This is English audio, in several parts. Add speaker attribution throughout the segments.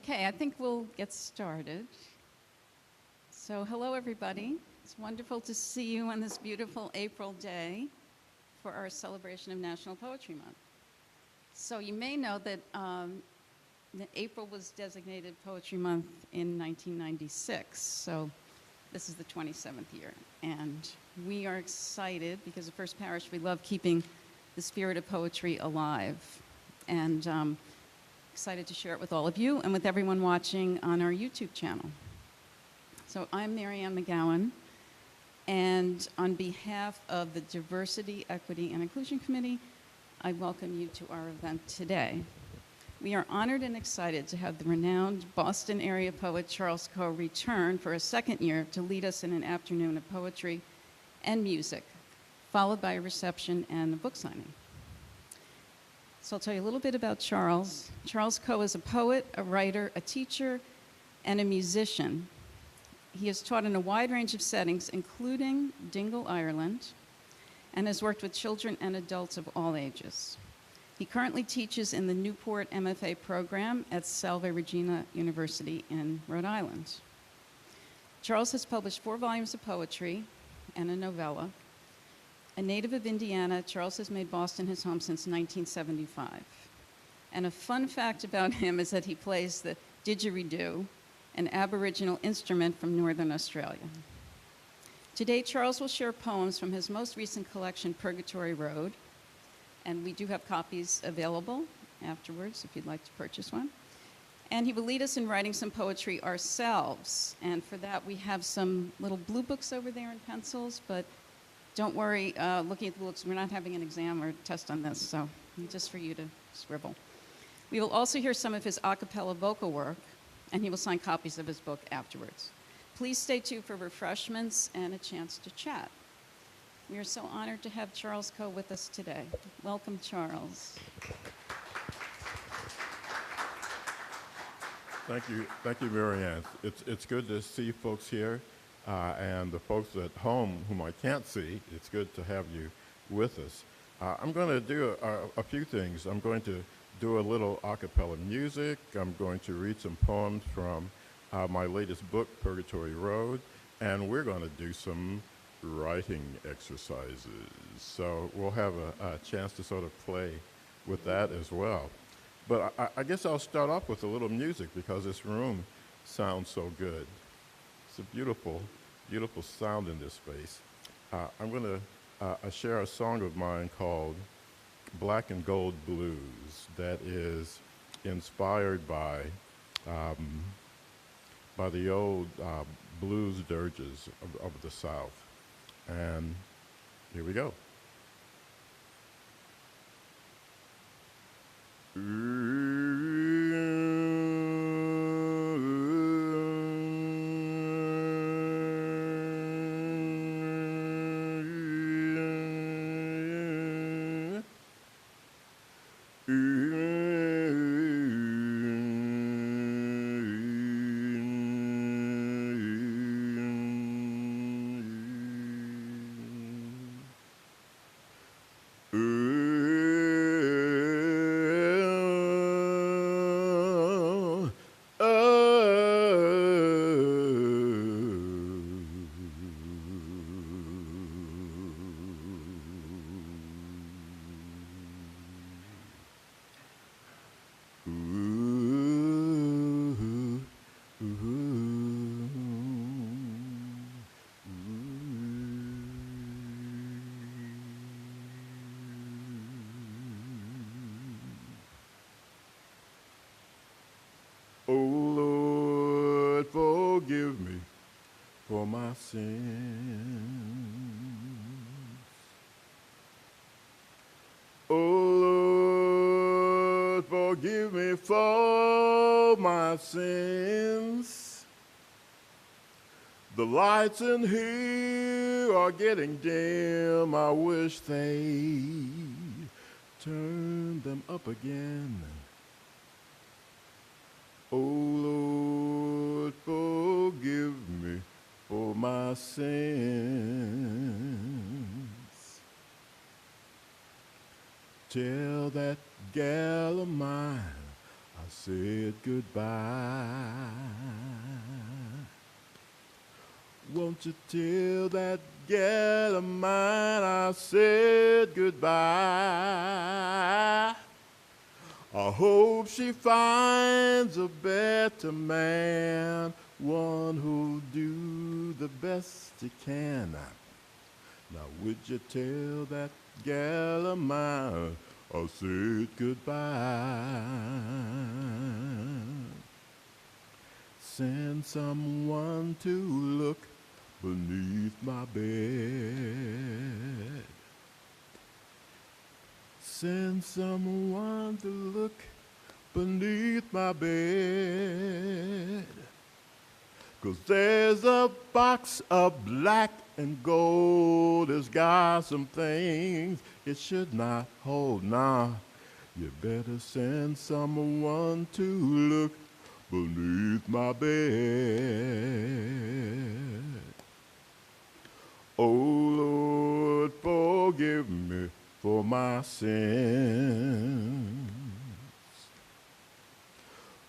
Speaker 1: Okay, I think we'll get started. So, hello everybody. It's wonderful to see you on this beautiful April day for our celebration of National Poetry Month. So, you may know that April was designated Poetry Month in 1996. So, this is the 27th year. And we are excited because at First Parish we love keeping the spirit of poetry alive. And excited to share it with all of you and with everyone watching on our YouTube channel. So I'm Marianne McGowan, and on behalf of the Diversity, Equity, and Inclusion Committee, I welcome you to our event today. We are honored and excited to have the renowned Boston area poet Charles Coe return for a second year to lead us in an afternoon of poetry and music, followed by a reception and a book signing. So I'll tell you a little bit about Charles. Charles Coe is a poet, a writer, a teacher, and a musician. He has taught in a wide range of settings, including Dingle, Ireland, and has worked with children and adults of all ages. He currently teaches in the Newport MFA program at Salve Regina University in Rhode Island. Charles has published 4 volumes of poetry and a novella. A native of Indiana, Charles has made Boston his home since 1975. And a fun fact about him is that he plays the didgeridoo, an Aboriginal instrument from Northern Australia. Today, Charles will share poems from his most recent collection, Purgatory Road, and we do have copies available afterwards if you'd like to purchase one. And he will lead us in writing some poetry ourselves. And for that, we have some little blue books over there and pencils, but don't worry, looking at the books, we're not having an exam or test on this, so just for you to scribble. We will also hear some of his a cappella vocal work, and he will sign copies of his book afterwards. Please stay tuned for refreshments and a chance to chat. We are so honored to have Charles Coe with us today. Welcome, Charles.
Speaker 2: Thank you, Marianne. It's good to see folks here. And the folks at home whom I can't see, it's good to have you with us. I'm going to do a few things. I'm going to do a little a cappella music. I'm going to read some poems from my latest book, Purgatory Road, and we're going to do some writing exercises. So we'll have a chance to sort of play with that as well. But I guess I'll start off with a little music because this room sounds so good. It's a beautiful sound in this space. I'm going to share a song of mine called Black and Gold Blues that is inspired by the old blues dirges of the South. And here we go. Oh Lord, forgive me for my sins. Oh Lord, forgive me for my sins. The lights in here are getting dim. I wish they turned them up again. Oh Lord, forgive me for my sins. Tell that gal of mine I said goodbye. Won't you tell that gal of mine I said goodbye? I hope she finds a better man, one who'll do the best he can. Now would you tell that gal of mine I said goodbye? Send someone to look beneath my bed. Send someone to look beneath my bed. 'Cause there's a box of black and gold. It's got some things it should not hold. Nah, you better send someone to look beneath my bed. Oh Lord, forgive me for my sins.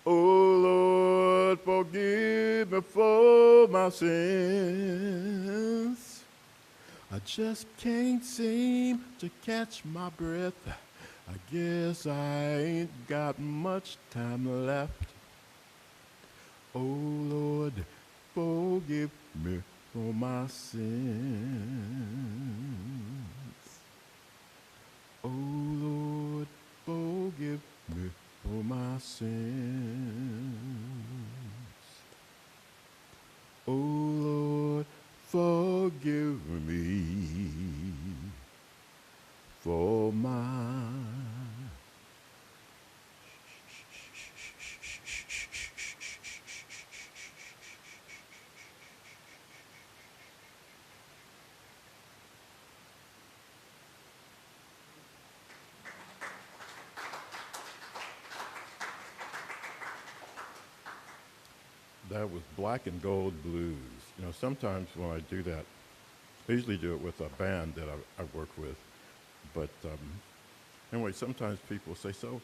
Speaker 2: Oh Lord, forgive me for my sins. I just can't seem to catch my breath. I guess I ain't got much time left. Oh Lord, forgive me for my sins. Oh Lord, forgive me for my sins. Oh Lord, forgive me for my. That was Black and Gold Blues. You know, sometimes when I do that, I usually do it with a band that I work with. But anyway, sometimes people say, so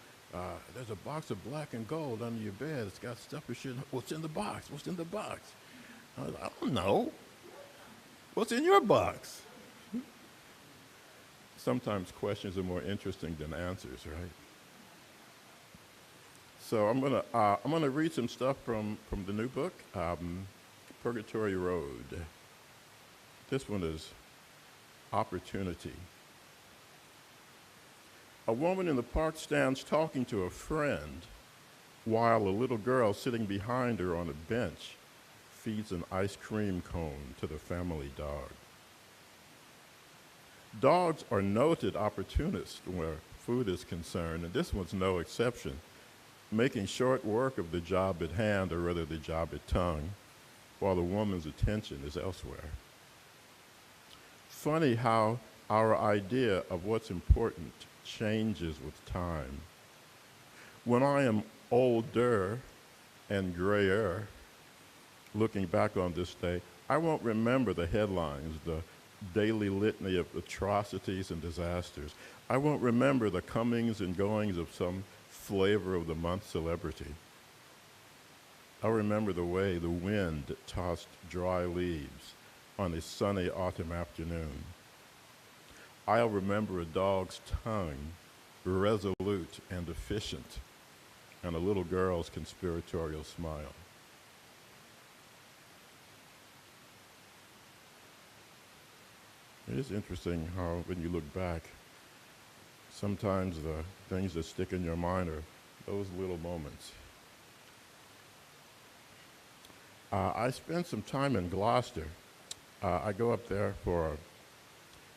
Speaker 2: there's a box of black and gold under your bed. It's got stuff you shouldn't. What's in the box? What's in the box? I don't know. What's in your box? Sometimes questions are more interesting than answers, right? So I'm gonna read some stuff from the new book, Purgatory Road. This one is Opportunity. A woman in the park stands talking to a friend while a little girl sitting behind her on a bench feeds an ice cream cone to the family dog. Dogs are noted opportunists where food is concerned, and this one's no exception, making short work of the job at hand, or rather the job at tongue, while the woman's attention is elsewhere. Funny how our idea of what's important changes with time. When I am older and grayer, looking back on this day, I won't remember the headlines, the daily litany of atrocities and disasters. I won't remember the comings and goings of some flavor of the month celebrity. I'll remember the way the wind tossed dry leaves on a sunny autumn afternoon. I'll remember a dog's tongue, resolute and efficient, and a little girl's conspiratorial smile. It is interesting how, when you look back, sometimes the things that stick in your mind are those little moments. I spent some time in Gloucester. I go up there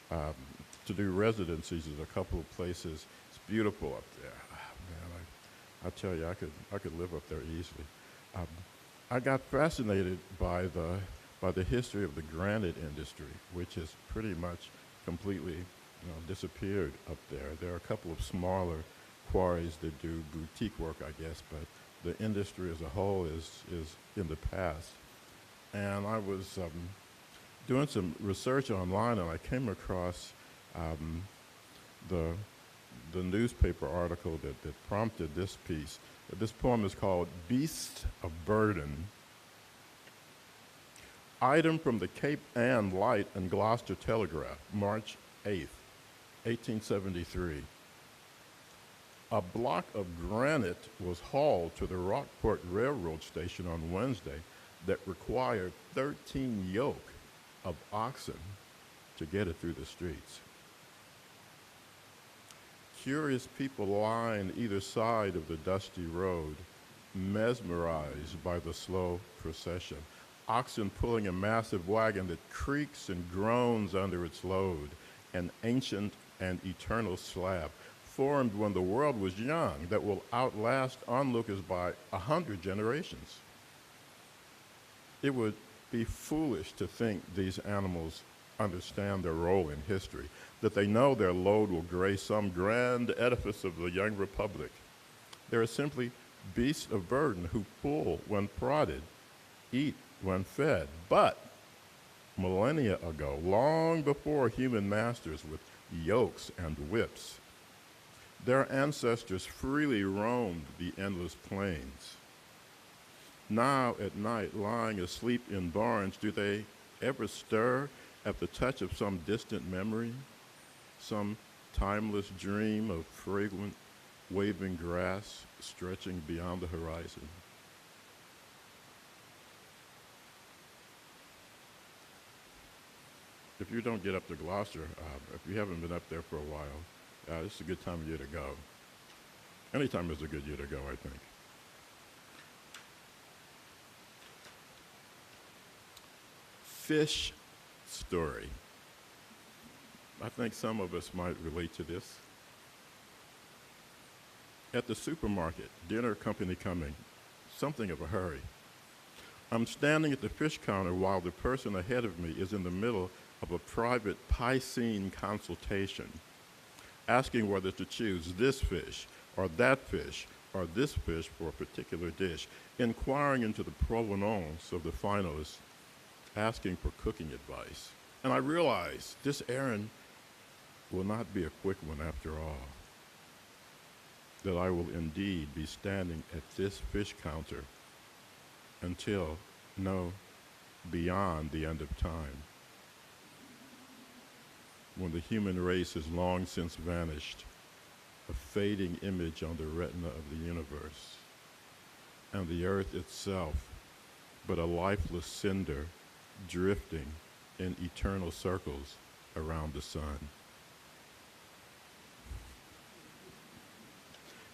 Speaker 2: to do residencies at a couple of places. It's beautiful up there. Man, I tell you, I could live up there easily. I got fascinated by the history of the granite industry, which has pretty much completely disappeared up there. There are a couple of smaller quarries that do boutique work, I guess, but the industry as a whole is in the past. And I was doing some research online, and I came across the newspaper article that prompted this piece. This poem is called Beast of Burden. Item from the Cape Ann Light and Gloucester Telegraph, March 8th, 1873. A block of granite was hauled to the Rockport Railroad Station on Wednesday that required 13 yoke of oxen to get it through the streets. Curious people line either side of the dusty road, mesmerized by the slow procession. Oxen pulling a massive wagon that creaks and groans under its load, an ancient and eternal slab, formed when the world was young, that will outlast onlookers by 100 generations. It would be foolish to think these animals understand their role in history, that they know their load will grace some grand edifice of the young republic. They are simply beasts of burden who pull when prodded, eat when fed. But millennia ago, long before human masters with yokes and whips, their ancestors freely roamed the endless plains. Now at night, lying asleep in barns, do they ever stir at the touch of some distant memory, some timeless dream of fragrant, waving grass stretching beyond the horizon? If you don't get up to Gloucester, if you haven't been up there for a while, this is a good time of year to go. Anytime is a good year to go, I think. Fish story. I think some of us might relate to this. At the supermarket, dinner company coming, something of a hurry. I'm standing at the fish counter while the person ahead of me is in the middle of a private Piscine consultation, asking whether to choose this fish or that fish or this fish for a particular dish, inquiring into the provenance of the finalists, asking for cooking advice. And I realize this errand will not be a quick one after all, that I will indeed be standing at this fish counter until, no, beyond the end of time, when the human race has long since vanished, a fading image on the retina of the universe, and the earth itself but a lifeless cinder drifting in eternal circles around the sun.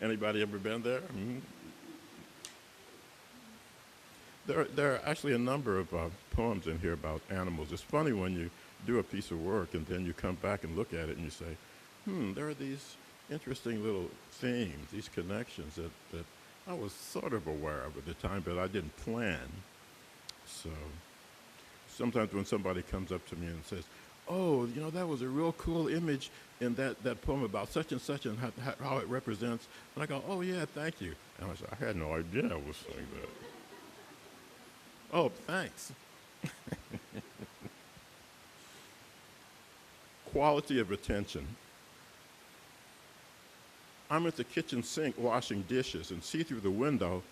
Speaker 2: Anybody ever been there? Mm-hmm. There are actually a number of poems in here about animals. It's funny when you do a piece of work and then you come back and look at it and you say, there are these interesting little themes, these connections that I was sort of aware of at the time, but I didn't plan. So sometimes when somebody comes up to me and says, oh, that was a real cool image in that poem about such and how it represents, and I go, oh yeah, thank you. And I said, I had no idea I was saying that. Oh, thanks. Quality of attention. I'm at the kitchen sink washing dishes and see through the window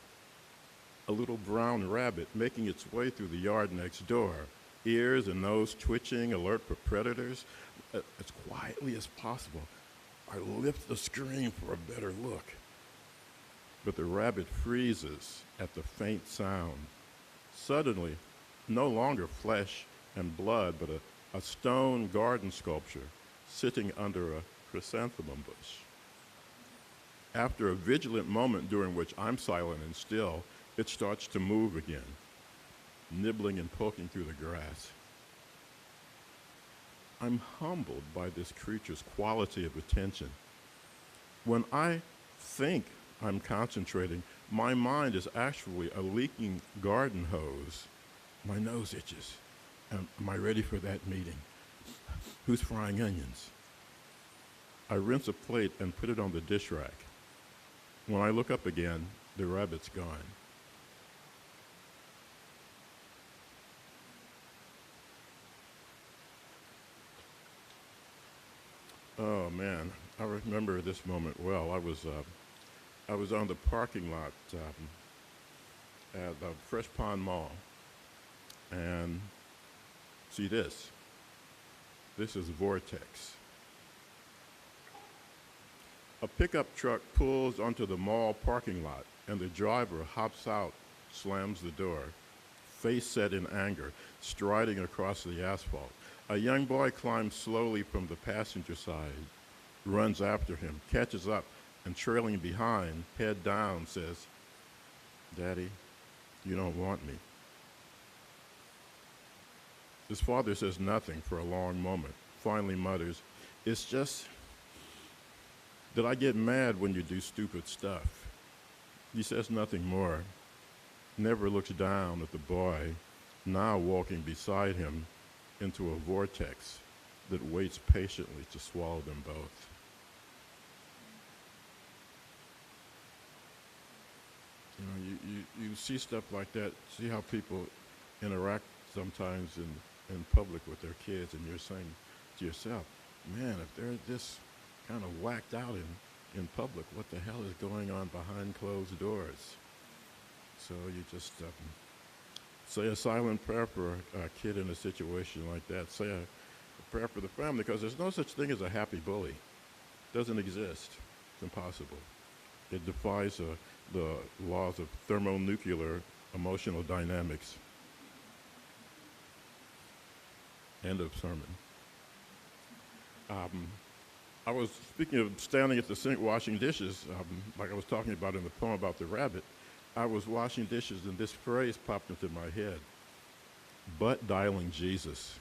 Speaker 2: a little brown rabbit making its way through the yard next door, ears and nose twitching, alert for predators. As quietly as possible, I lift the screen for a better look. But the rabbit freezes at the faint sound. Suddenly, no longer flesh and blood, but a stone garden sculpture sitting under a chrysanthemum bush. After a vigilant moment during which I'm silent and still, it starts to move again, nibbling and poking through the grass. I'm humbled by this creature's quality of attention. When I think I'm concentrating, my mind is actually a leaking garden hose. My nose itches. Am I ready for that meeting? Who's frying onions? I rinse a plate and put it on the dish rack. When I look up again, the rabbit's gone. Oh man, I remember this moment well. I was I was on the parking lot at the Fresh Pond Mall, and see this. This is Vortex. A pickup truck pulls onto the mall parking lot, and the driver hops out, slams the door, face set in anger, striding across the asphalt. A young boy climbs slowly from the passenger side, runs after him, catches up, and trailing behind, head down, says, "Daddy, you don't want me." His father says nothing for a long moment, finally mutters, "It's just that I get mad when you do stupid stuff." He says nothing more, never looks down at the boy, now walking beside him into a vortex that waits patiently to swallow them both. You know, you see stuff like that, see how people interact sometimes in public with their kids, and you're saying to yourself, man, if they're this kind of whacked out in public, what the hell is going on behind closed doors? So you just say a silent prayer for a kid in a situation like that. Say a prayer for the family, because there's no such thing as a happy bully. It doesn't exist. It's impossible. It defies the laws of thermonuclear emotional dynamics. End of sermon. I was speaking of standing at the sink washing dishes, like I was talking about in the poem about the rabbit. I was washing dishes, and this phrase popped into my head: butt dialing Jesus.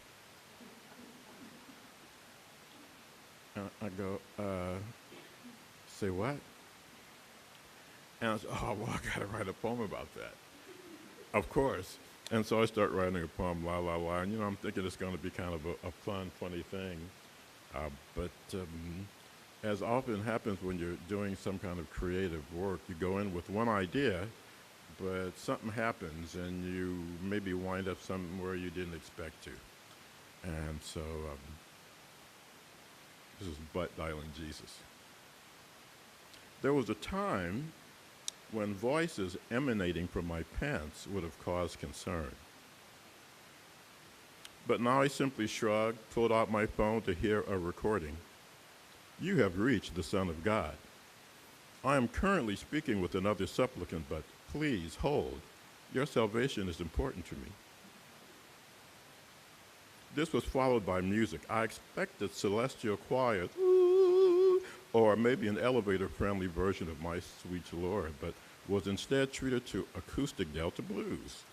Speaker 2: I go, say what? And I said, oh, well, I got to write a poem about that. Of course. And so I start writing a poem, la, la, la. And, I'm thinking it's going to be kind of a fun, funny thing. But as often happens when you're doing some kind of creative work, you go in with one idea, but something happens, and you maybe wind up somewhere you didn't expect to. And so this is butt dialing Jesus. There was a time when voices emanating from my pants would have caused concern. But now I simply shrugged, pulled out my phone to hear a recording. You have reached the Son of God. I am currently speaking with another supplicant, but please hold. Your salvation is important to me. This was followed by music. I expected celestial choir, or maybe an elevator-friendly version of My Sweet Lord, but was instead treated to acoustic Delta blues,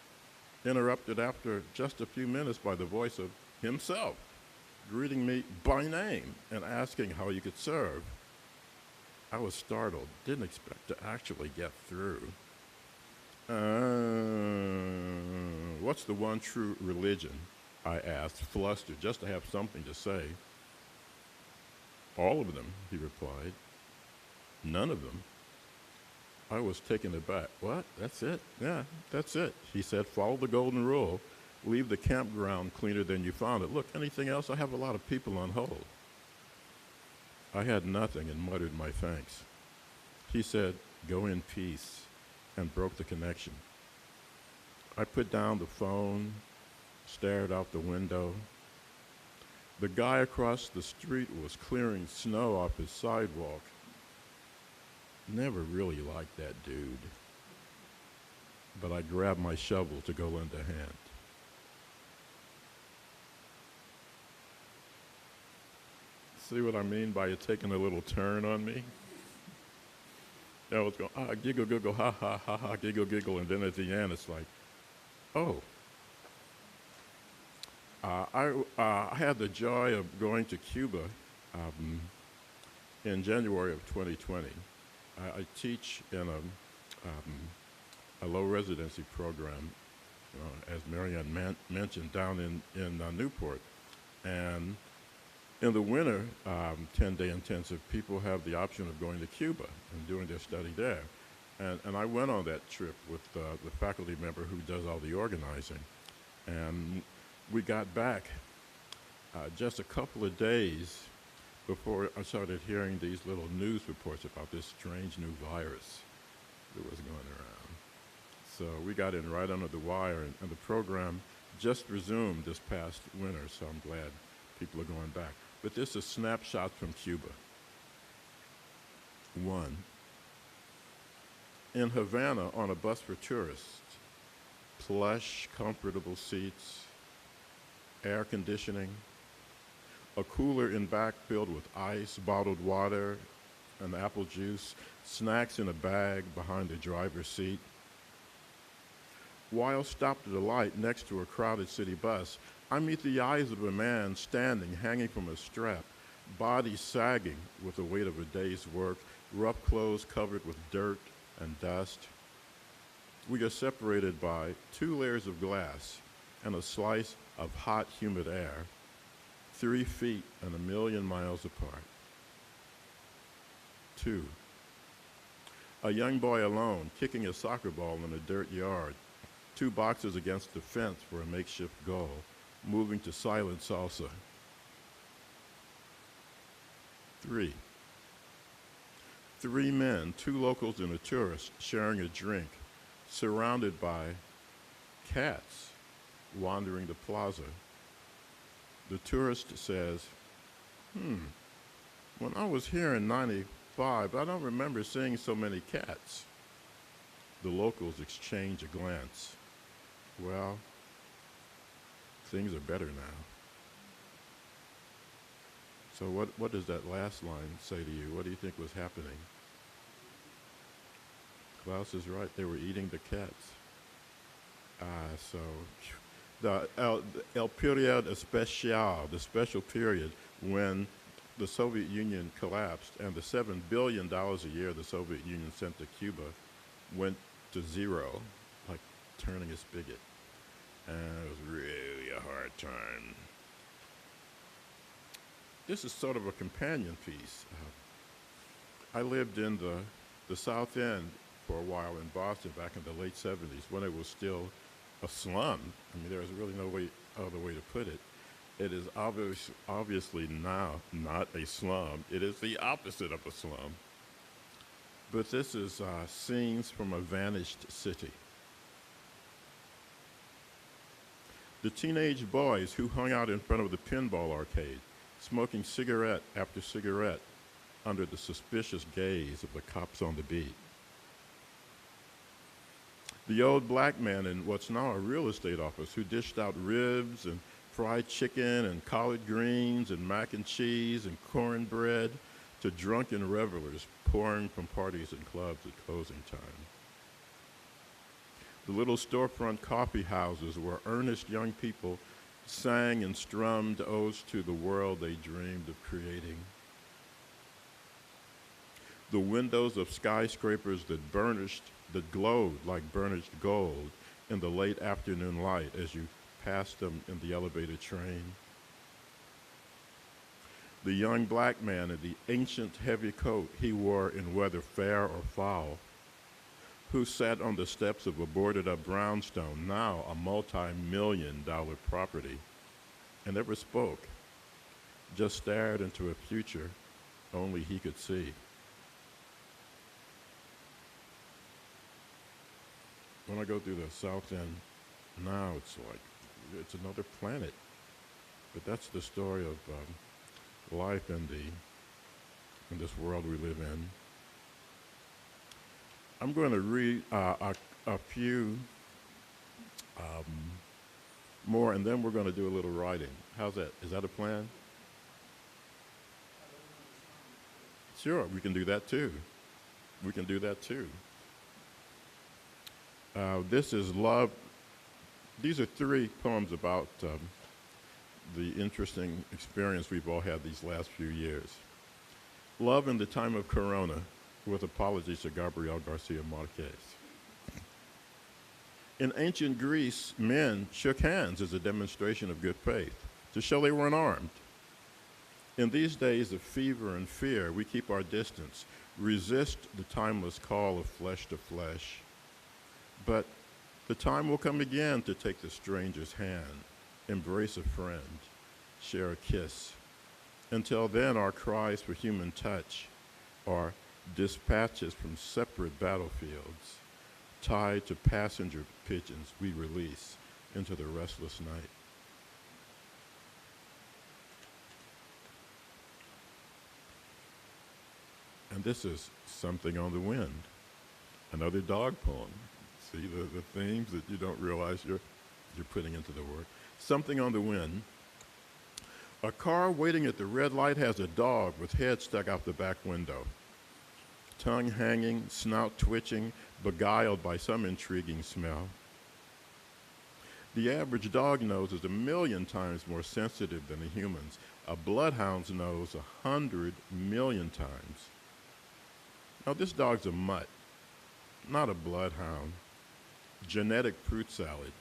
Speaker 2: interrupted after just a few minutes by the voice of himself, greeting me by name and asking how you could serve. I was startled, didn't expect to actually get through. What's the one true religion? I asked, flustered, just to have something to say. All of them, he replied. None of them. I was taken aback. What? That's it? Yeah, that's it. He said, follow the golden rule. Leave the campground cleaner than you found it. Look, anything else? I have a lot of people on hold. I had nothing and muttered my thanks. He said, go in peace, and broke the connection. I put down the phone, stared out the window. The guy across the street was clearing snow off his sidewalk. Never really liked that dude. But I grabbed my shovel to go lend a hand. See what I mean by it taking a little turn on me? I was going, giggle, giggle, ha, ha, ha, ha, giggle, giggle, and then at the end it's like, oh. I had the joy of going to Cuba in January of 2020. I teach in a low residency program, as Marianne mentioned, down in Newport. And in the winter, 10-day intensive, people have the option of going to Cuba and doing their study there. And I went on that trip with the faculty member who does all the organizing. And we got back just a couple of days before I started hearing these little news reports about this strange new virus that was going around. So we got in right under the wire, and the program just resumed this past winter, so I'm glad people are going back. But this is snapshots from Cuba. One, in Havana on a bus for tourists, plush, comfortable seats, air conditioning, a cooler in back filled with ice, bottled water, and apple juice, snacks in a bag behind the driver's seat. While stopped at a light next to a crowded city bus, I meet the eyes of a man standing, hanging from a strap, body sagging with the weight of a day's work, rough clothes covered with dirt and dust. We are separated by 2 layers of glass and a slice of hot, humid air, 3 feet and 1,000,000 miles apart. 2, a young boy alone, kicking a soccer ball in a dirt yard, 2 boxes against the fence for a makeshift goal, moving to silent salsa. 3, 3 men, 2 locals and a tourist, sharing a drink, surrounded by cats wandering the plaza. The tourist says, when I was here in 95, I don't remember seeing so many cats. The locals exchange a glance. Well, things are better now. So what does that last line say to you? What do you think was happening? Klaus is right. They were eating the cats. The El Period Especial, the special period when the Soviet Union collapsed and the $7 billion a year the Soviet Union sent to Cuba went to zero, like turning a spigot. And it was really a hard time. This is sort of a companion piece. I lived in the South End for a while in Boston back in the late 70s when it was still a slum. I mean, there was really no other way to put it. It is obviously now not a slum. It is the opposite of a slum. But this is scenes from a vanished city. The teenage boys who hung out in front of the pinball arcade, smoking cigarette after cigarette under the suspicious gaze of the cops on the beat. The old black man in what's now a real estate office who dished out ribs and fried chicken and collard greens and mac and cheese and cornbread to drunken revelers pouring from parties and clubs at closing time. The little storefront coffee houses where earnest young people sang and strummed odes to the world they dreamed of creating. The windows of skyscrapers that glowed like burnished gold in the late afternoon light as you passed them in the elevated train. The young black man in the ancient heavy coat he wore in weather fair or foul, who sat on the steps of a boarded-up brownstone, now a multi-million-dollar property, and never spoke, just stared into a future only he could see. When I go through the South End now, it's like it's another planet. But that's the story of life in this world we live in. I'm going to read a few more, and then we're going to do a little writing. How's that? Is that a plan? Sure, we can do that too. We can do that too. This is Love. These are 3 poems about the interesting experience we've all had these last few years. Love in the Time of Corona, with apologies to Gabriel Garcia Marquez. In ancient Greece, men shook hands as a demonstration of good faith, to show they weren't armed. In these days of fever and fear, we keep our distance, resist the timeless call of flesh to flesh. But the time will come again to take the stranger's hand, embrace a friend, share a kiss, Until then, our cries for human touch are dispatches from separate battlefields, tied to passenger pigeons we release into the restless night. And this is Something on the Wind, another dog poem. See the themes that you don't realize you're putting into the word. Something on the Wind. A car waiting at the red light has a dog with head stuck out the back window, tongue hanging, snout twitching, beguiled by some intriguing smell. The average dog nose is 1,000,000 times more sensitive than a human's. A bloodhound's nose 100 million times. Now this dog's a mutt, not a bloodhound. Genetic fruit salad,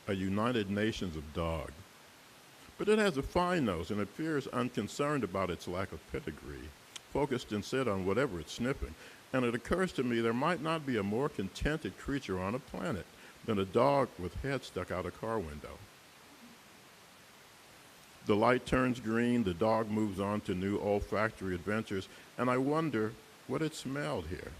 Speaker 2: a United Nations of dog. But it has a fine nose and appears unconcerned about its lack of pedigree, focused instead on whatever it's sniffing. And it occurs to me there might not be a more contented creature on a planet than a dog with head stuck out a car window. The light turns green, the dog moves on to new olfactory adventures, and I wonder what it smelled here.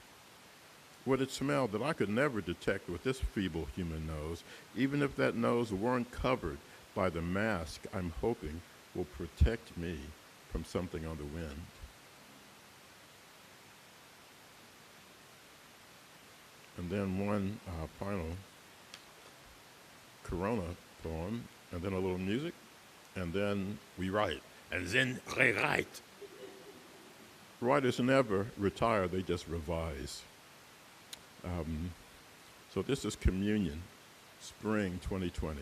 Speaker 2: What it smelled that I could never detect with this feeble human nose, even if that nose weren't covered by the mask I'm hoping will protect me from something on the wind. And then one final Corona poem, and then a little music, and then we write. And then rewrite. Writers never retire, they just revise. So this is Communion, spring 2020.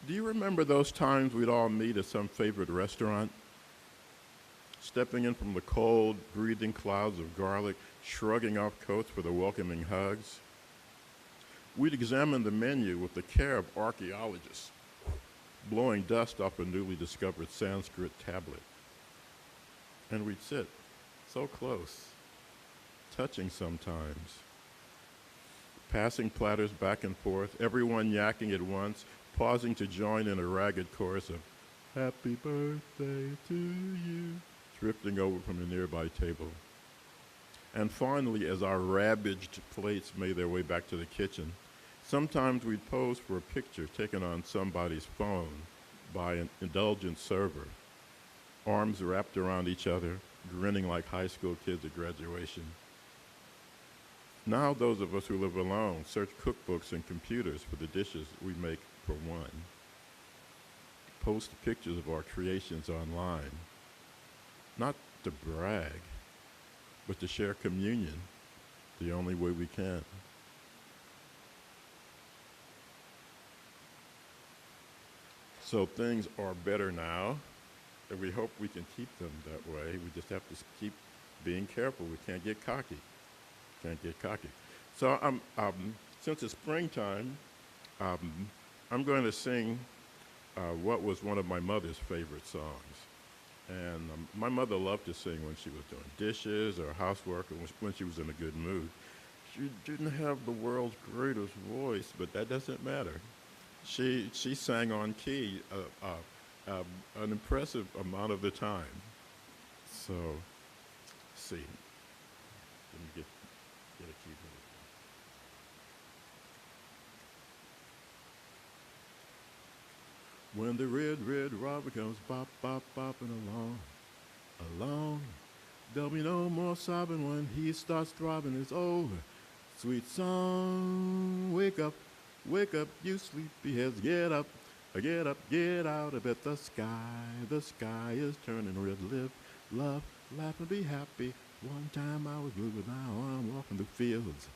Speaker 2: Do you remember those times we'd all meet at some favorite restaurant? Stepping in from the cold, breathing clouds of garlic, shrugging off coats for the welcoming hugs. We'd examine the menu with the care of archaeologists, blowing dust off a newly discovered Sanskrit tablet. And we'd sit so close, touching sometimes, passing platters back and forth, everyone yakking at once, pausing to join in a ragged chorus of "Happy birthday to you," drifting over from a nearby table. And finally, as our ravaged plates made their way back to the kitchen, sometimes we'd pose for a picture taken on somebody's phone by an indulgent server, arms wrapped around each other, grinning like high school kids at graduation. Now those of us who live alone search cookbooks and computers for the dishes we make for one. Post pictures of our creations online, not to brag, but to share communion the only way we can. So things are better now, and we hope we can keep them that way. We just have to keep being careful. We can't get cocky. So since it's springtime, I'm going to sing what was one of my mother's favorite songs. And my mother loved to sing when she was doing dishes or housework or when she was in a good mood. She didn't have the world's greatest voice, but that doesn't matter. She sang on key an impressive amount of the time. So, let's see. Let me get a keyboard. When the red robin comes bopping along, there'll be no more sobbing when he starts throbbing. It's over. Sweet song, wake up, you sleepyheads, get up, get out of bed. The sky is turning red. Live, love, laugh, and be happy. One time I was blue, but now I'm walking the fields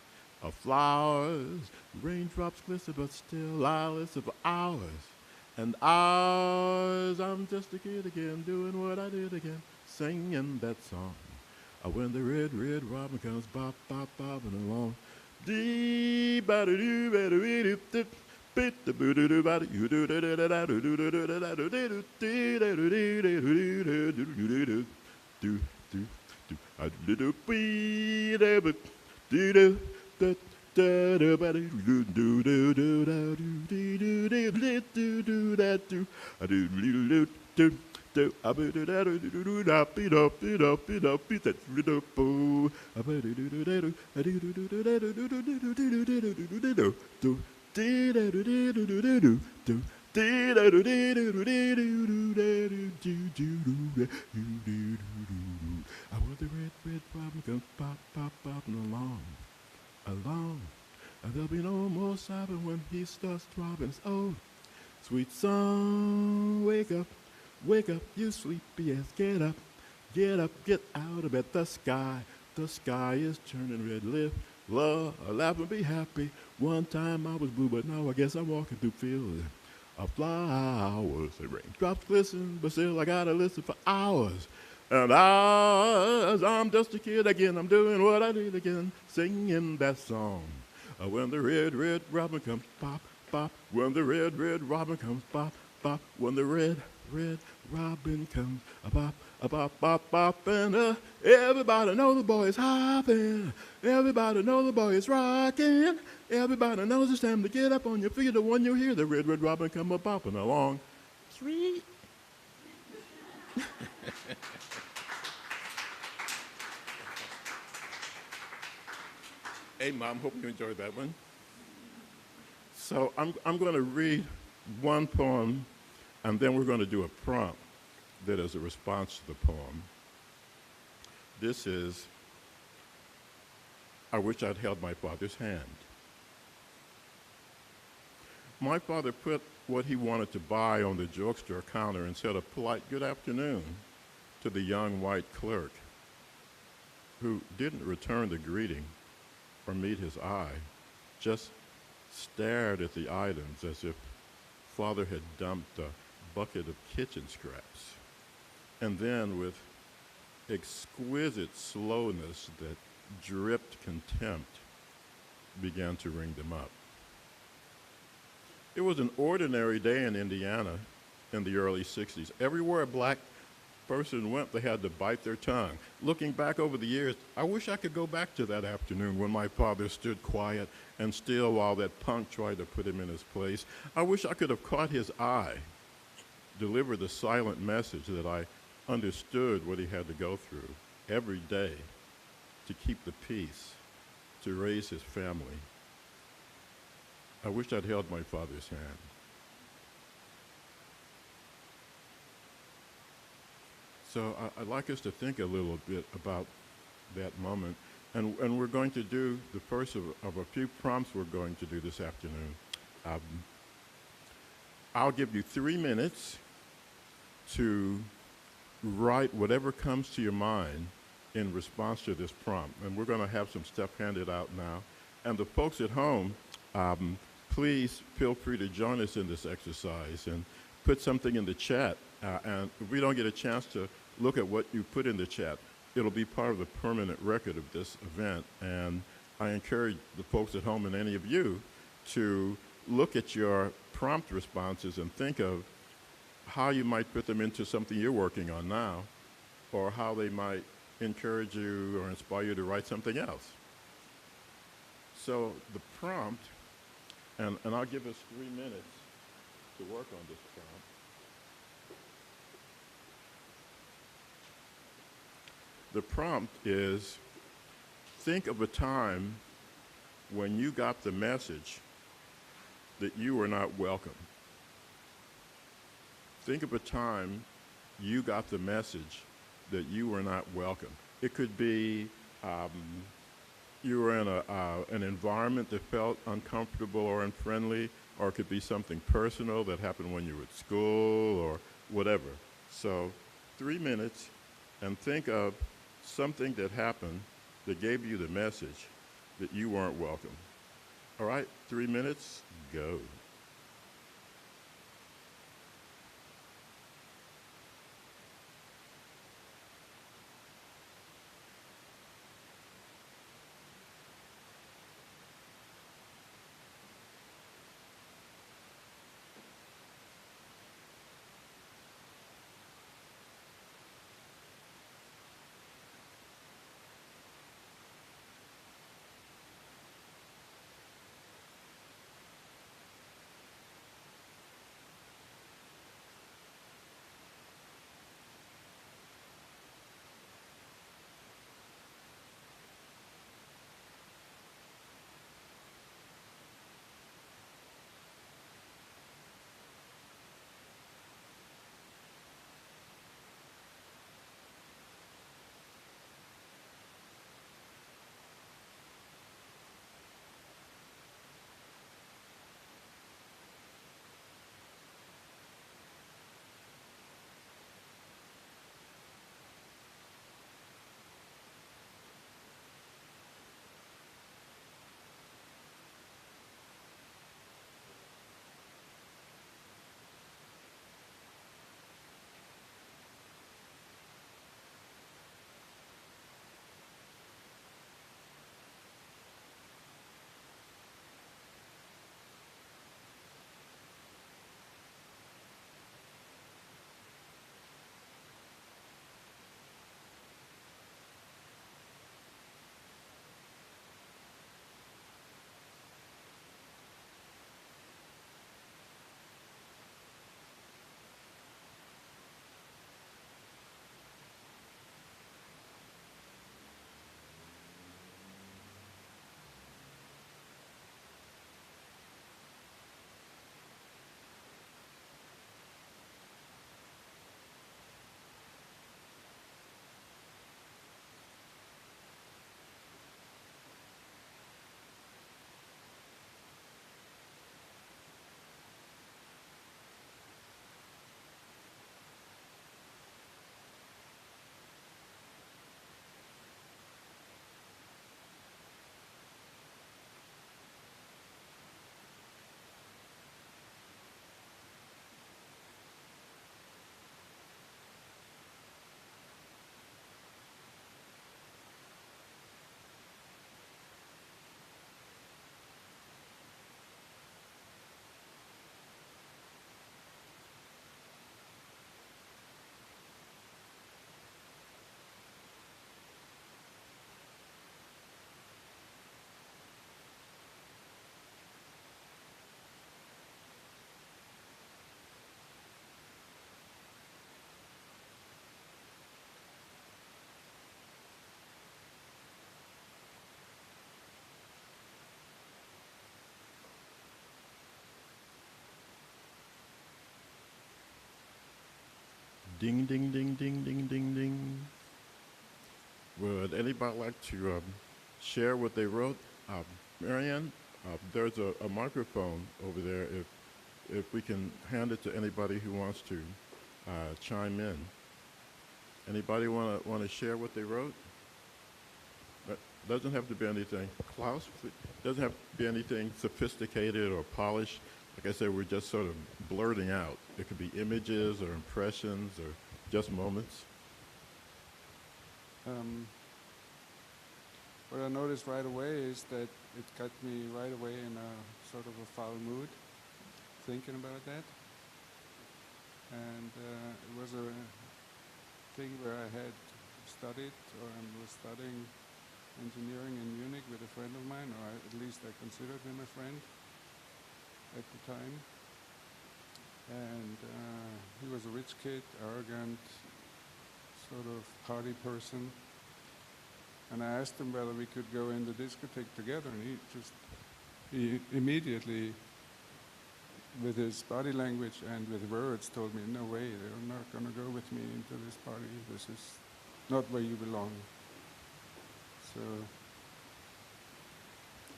Speaker 2: of flowers. Raindrops glisten, but still I listen for hours and hours. I'm just a kid again, doing what I did again, singing that song. When the red robin comes bopping along. Dee ba do do ba do do do bit the boo do do ba do do da da da da do do da da da da do do do da do do do do do do do do I do do be da but do do da da da ba do do do do da do do do do do do da do Will the red, red robin come pop, pop, popping along, along. And there'll be no more sobbing when he starts throbbing. Oh, sweet song, wake up, you sleepy ass. Get up, get out of bed. The sky is turning red. Live, love, laugh and be happy. One time I was blue, but now I guess I'm walking through fields of flowers. The raindrops glisten, but still I gotta listen for hours. And as I'm just a kid again, I'm doing what I did again, singing that song. When the red, red robin comes, pop, pop. When the red, red robin comes, pop, pop. When the red, red robin comes, pop, pop, pop, pop. And everybody know the boy is hopping. Everybody know the boy is rocking. Everybody knows it's time to get up on your feet. The one you hear, the red, red robin come a popping along. Sweet. Hey, Mom, hope you enjoyed that one. So I'm going to read one poem, and then we're going to do a prompt that is a response to the poem. This is, I Wish I'd Held My Father's Hand. My father put what he wanted to buy on the drugstore counter and said a polite good afternoon to the young white clerk, who didn't return the greeting or meet his eye, just stared at the items as if father had dumped a bucket of kitchen scraps, and then with exquisite slowness that dripped contempt began to ring them up. It was an ordinary day in Indiana in the early 60s. Everywhere a black person went, they had to bite their tongue. Looking back over the years, I wish I could go back to that afternoon when my father stood quiet and still while that punk tried to put him in his place. I wish I could have caught his eye, delivered the silent message that I understood what he had to go through every day to keep the peace, to raise his family. I wish I'd held my father's hand. So I'd like us to think a little bit about that moment. And we're going to do the first of a few prompts we're going to do this afternoon. I'll give you 3 minutes to write whatever comes to your mind in response to this prompt. And we're going to have some stuff handed out now. And the folks at home, please feel free to join us in this exercise and put something in the chat. And if we don't get a chance to look at what you put in the chat, it'll be part of the permanent record of this event. And I encourage the folks at home and any of you to look at your prompt responses and think of how you might put them into something you're working on now, or how they might encourage you or inspire you to write something else. So the prompt, and I'll give us 3 minutes to work on this prompt. The prompt is, think of a time when you got the message that you were not welcome. Think of a time you got the message that you were not welcome. It could be you were in an environment that felt uncomfortable or unfriendly, or it could be something personal that happened when you were at school or whatever. So 3 minutes, and think of something that happened that gave you the message that you weren't welcome. All right, 3 minutes, go. Ding, ding, ding, ding, ding, ding, ding. Would anybody like to share what they wrote? Marianne, there's a microphone over there. If we can hand it to anybody who wants to chime in. Anybody want to share what they wrote? That doesn't have to be anything. Klaus, doesn't have to be anything sophisticated or polished. Like I said, we're just sort of blurting out. It could be images or impressions or just moments.
Speaker 3: What I noticed right away is that it got me right away in a sort of a foul mood, thinking about that. And it was a thing where I had studied, or I was studying engineering in Munich with a friend of mine, or at least I considered him a friend at the time. And he was a rich kid, arrogant, sort of party person. And I asked him whether we could go in the discotheque together, and he immediately, with his body language and with words, told me, no way, they're not going to go with me into this party. This is not where you belong. So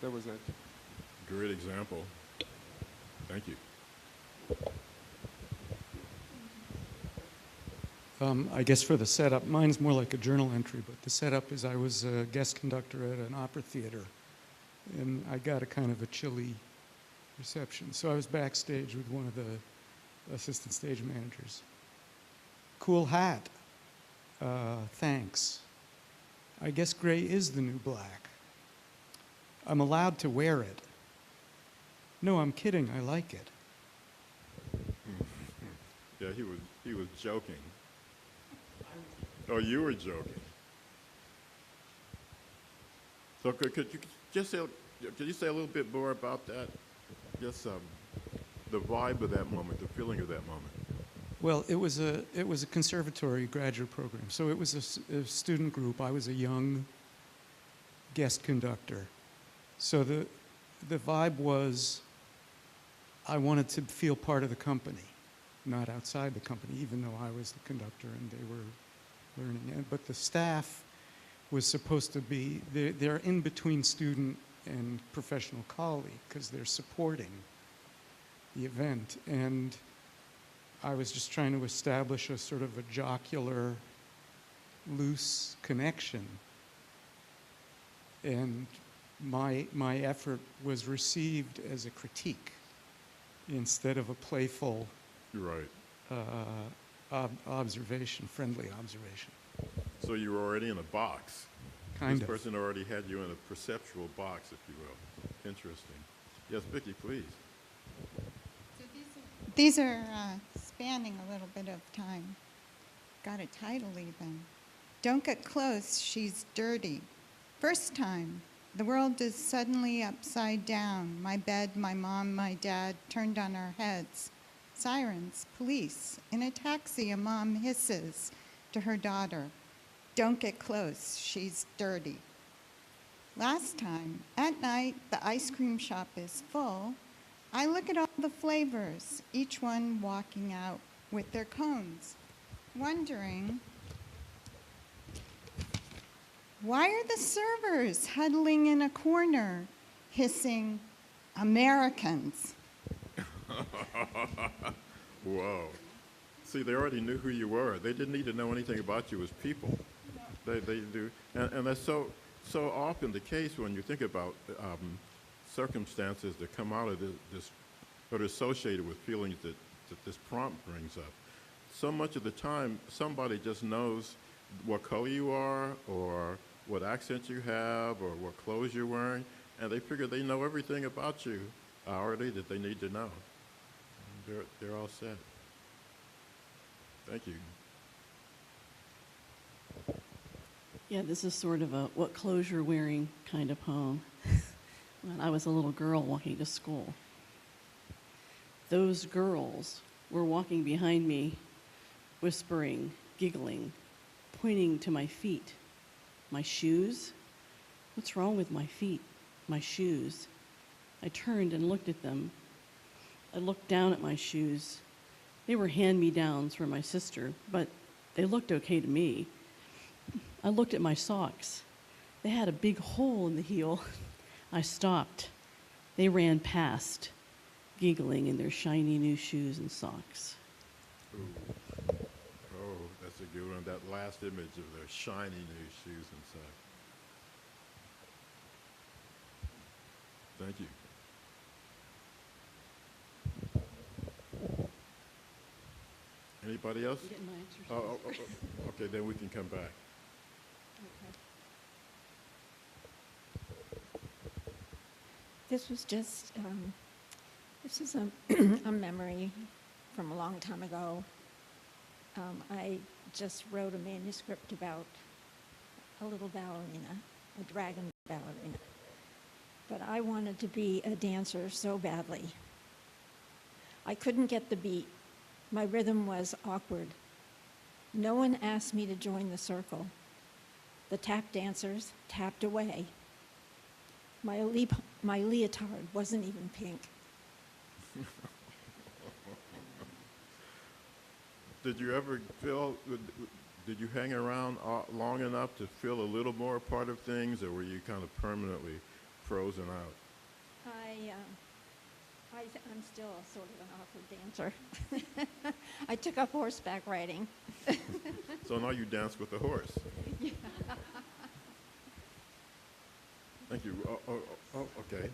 Speaker 3: that was it.
Speaker 2: Great example. Thank you.
Speaker 4: I guess for the setup, mine's more like a journal entry, but the setup is I was a guest conductor at an opera theater, and I got a kind of a chilly reception. So I was backstage with one of the assistant stage managers. Cool hat. Thanks. I guess gray is the new black. I'm allowed to wear it. No, I'm kidding. I like it.
Speaker 2: Yeah, he was joking. Oh, you were joking. So could you just say a little bit more about that? Just the vibe of that moment, the feeling of that moment.
Speaker 4: Well, it was a conservatory graduate program, so it was a student group. I was a young guest conductor, so the vibe was I wanted to feel part of the company, not outside the company, even though I was the conductor and they were learning. But the staff was supposed to be they're in between student and professional colleague because they're supporting the event, and I was just trying to establish a sort of a jocular, loose connection. And my effort was received as a critique instead of a playful
Speaker 2: You're right.
Speaker 4: observation, friendly observation.
Speaker 2: So you were already in a box.
Speaker 4: Kind
Speaker 2: This
Speaker 4: of.
Speaker 2: person already had you in a perceptual box, if you will. Interesting. Yes, Vicki, please.
Speaker 5: These are spanning a little bit of time. Got a title even. Don't get close, she's dirty. First time, the world is suddenly upside down. My bed, my mom, my dad turned on our heads. Sirens, police. In a taxi, a mom hisses to her daughter, don't get close, she's dirty. Last time, at night, the ice cream shop is full. I look at all the flavors, each one walking out with their cones, wondering, why are the servers huddling in a corner, hissing, Americans?
Speaker 2: Whoa. See, they already knew who you were. They didn't need to know anything about you as people. They do. And that's so often the case when you think about circumstances that come out of this that are associated with feelings that this prompt brings up. So much of the time, somebody just knows what color you are or what accent you have or what clothes you're wearing, and they figure they know everything about you already that they need to know. They're all set. Thank you.
Speaker 6: Yeah, this is sort of a what clothes you're wearing kind of poem. When I was a little girl walking to school, those girls were walking behind me, whispering, giggling, pointing to my feet. My shoes? What's wrong with my feet? My shoes. I turned and looked at them. I looked down at my shoes. They were hand-me-downs for my sister, but they looked okay to me. I looked at my socks. They had a big hole in the heel. I stopped. They ran past, giggling in their shiny new shoes and socks.
Speaker 2: Ooh. Oh, that's a good one. That last image of their shiny new shoes and such. Thank you. Anybody else?
Speaker 6: Getting my exercise.
Speaker 2: Okay, then we can come back.
Speaker 7: This was just, this is a memory from a long time ago. I just wrote a manuscript about a little ballerina, a dragon ballerina. But I wanted to be a dancer so badly. I couldn't get the beat. My rhythm was awkward. No one asked me to join the circle. The tap dancers tapped away. My leotard wasn't even pink.
Speaker 2: Did you ever feel, did you hang around long enough to feel a little more a part of things, or were you kind of permanently frozen out?
Speaker 7: I'm still sort of an awkward dancer. I took up horseback riding.
Speaker 2: So now you dance with the horse.
Speaker 7: Yeah.
Speaker 2: Thank you. Okay.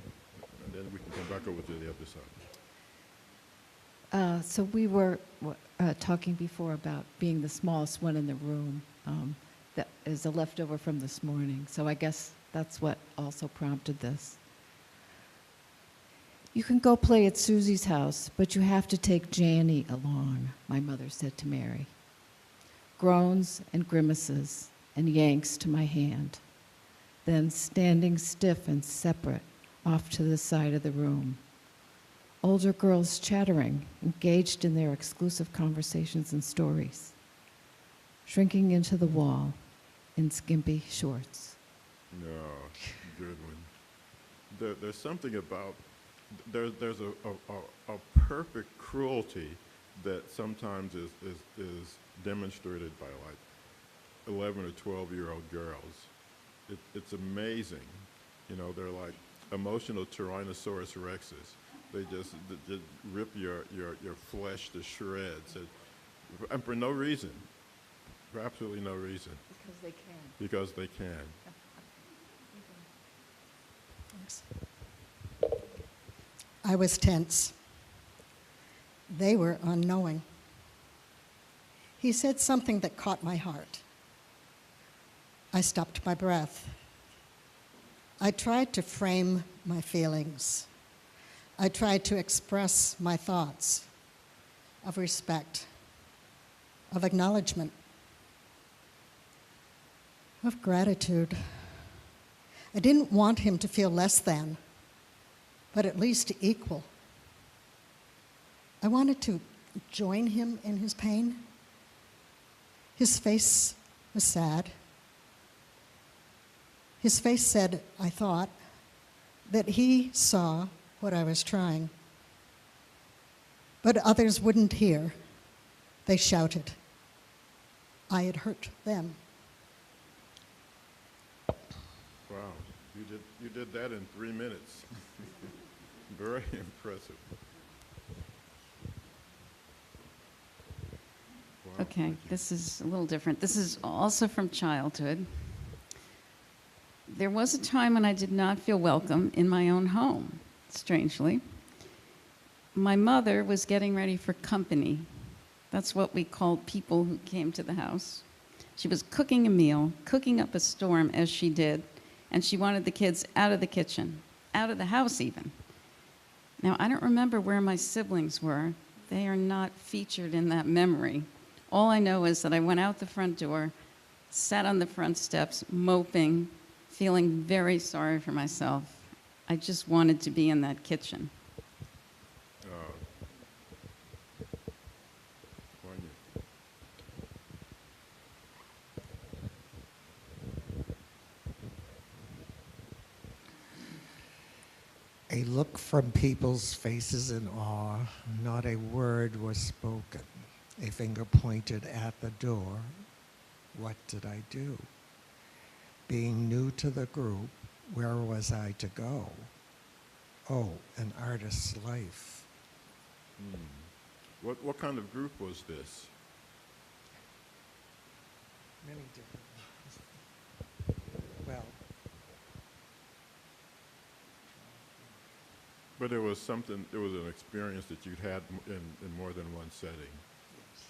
Speaker 2: And then we can come back over to the other side.
Speaker 8: So we were talking before about being the smallest one in the room. That is a leftover from this morning. So I guess that's what also prompted this. You can go play at Susie's house, but you have to take Janny along, my mother said to Mary. Groans and grimaces and yanks to my hand. Then standing stiff and separate off to the side of the room. Older girls chattering, engaged in their exclusive conversations and stories. Shrinking into the wall in skimpy shorts.
Speaker 2: No, good one. There's something about, there's a perfect cruelty that sometimes is demonstrated by like 11 or 12-year-old girls. It's amazing. You know, they're like emotional Tyrannosaurus rexes. They just rip your flesh to shreds, and for no reason, for absolutely no reason.
Speaker 8: Because they can.
Speaker 2: Because they can.
Speaker 9: Thanks. I was tense. They were unknowing. He said something that caught my heart. I stopped my breath. I tried to frame my feelings. I tried to express my thoughts of respect, of acknowledgement, of gratitude. I didn't want him to feel less than, but at least equal. I wanted to join him in his pain. His face was sad. His face said, I thought, that he saw what I was trying. But others wouldn't hear. They shouted. I had hurt them.
Speaker 2: Wow, you did that in 3 minutes. Very impressive. Wow,
Speaker 1: Okay,
Speaker 2: thank you.
Speaker 1: this is a little different. This is also from childhood. There was a time when I did not feel welcome in my own home, strangely. My mother was getting ready for company. That's what we called people who came to the house. She was cooking a meal, cooking up a storm as she did, and she wanted the kids out of the kitchen, out of the house even. Now, I don't remember where my siblings were. They are not featured in that memory. All I know is that I went out the front door, sat on the front steps, moping, feeling very sorry for myself. I just wanted to be in that kitchen.
Speaker 2: Poignant.
Speaker 10: A look from people's faces in awe, not a word was spoken. A finger pointed at the door. What did I do? Being new to the group, where was I to go? Oh, an artist's life.
Speaker 2: What kind of group was this?
Speaker 10: Many different ones. Well,
Speaker 2: But it was something, it was an experience that you'd had in more than one setting.
Speaker 10: yes.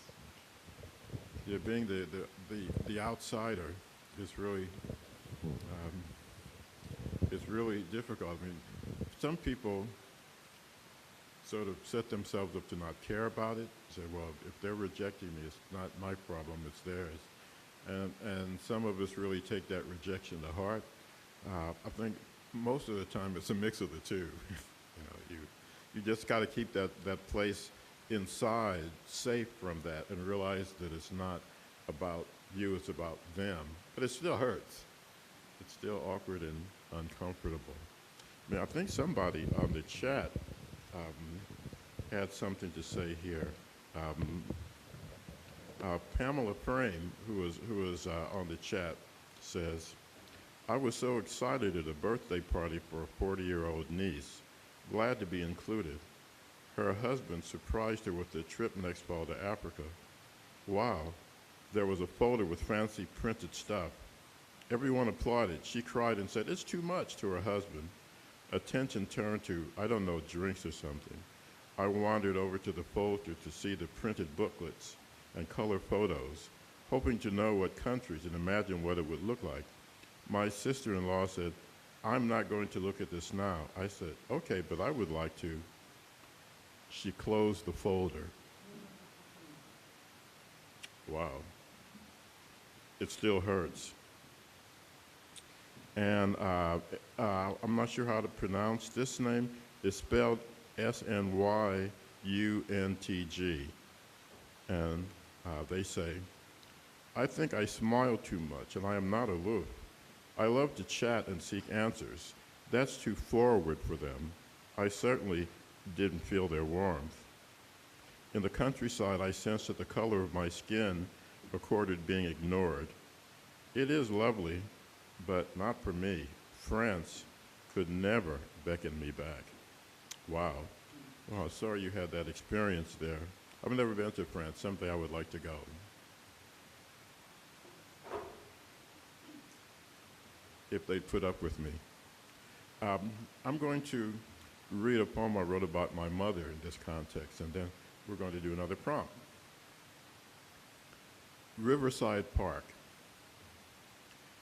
Speaker 2: Yeah, being the outsider is really difficult. I mean, some people sort of set themselves up to not care about it. Say, well, if they're rejecting me, it's not my problem; it's theirs. And some of us really take that rejection to heart. I think most of the time it's a mix of the two. You just got to keep that place inside safe from that and realize that it's not about you, it's about them. But it still hurts. It's still awkward and uncomfortable. I mean, I think somebody on the chat had something to say here. Pamela Frame, who is on the chat, says, I was so excited at a birthday party for a 40-year-old niece. Glad to be included. Her husband surprised her with a trip next fall to Africa. Wow, there was a folder with fancy printed stuff. Everyone applauded. She cried and said, it's too much to her husband. Attention turned to, I don't know, drinks or something. I wandered over to the folder to see the printed booklets and color photos, hoping to know what countries and imagine what it would look like. My sister-in-law said, I'm not going to look at this now. I said, okay, but I would like to. She closed the folder. Wow. It still hurts. And I'm not sure how to pronounce this name. It's spelled Synuntg. And they say, I think I smile too much and I am not aloof. I love to chat and seek answers. That's too forward for them. I certainly didn't feel their warmth. In the countryside, I sensed that the color of my skin accorded being ignored. It is lovely, but not for me. France could never beckon me back. Wow. Well, sorry you had that experience there. I've never been to France. Someday I would like to go. If they'd put up with me. I'm going to read a poem I wrote about my mother in this context, and then we're going to do another prompt. Riverside Park.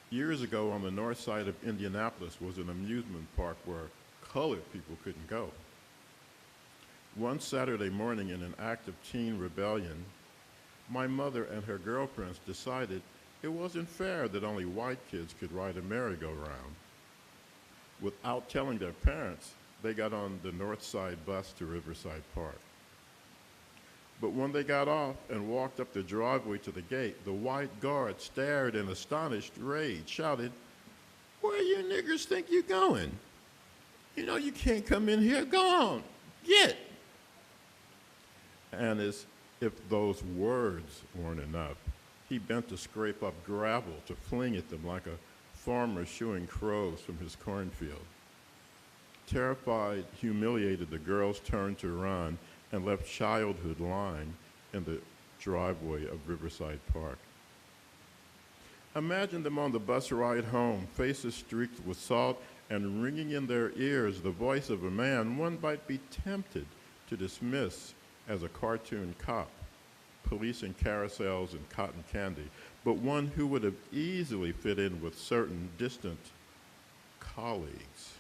Speaker 2: Years ago on the north side of Indianapolis was an amusement park where colored people couldn't go. One Saturday morning in an act of teen rebellion, my mother and her girlfriends decided it wasn't fair that only white kids could ride a merry-go-round. Without telling their parents, they got on the north side bus to Riverside Park. But when they got off and walked up the driveway to the gate, the white guard stared in astonished rage, shouted, where you niggers think you going? You know you can't come in here, go on, get. And as if those words weren't enough, he bent to scrape up gravel to fling at them like a farmer shooing crows from his cornfield. Terrified, humiliated, the girls turned to run and left childhood lying in the driveway of Riverside Park. Imagine them on the bus ride home, faces streaked with salt and ringing in their ears the voice of a man one might be tempted to dismiss as a cartoon cop, policing carousels and cotton candy, but one who would have easily fit in with certain distant colleagues,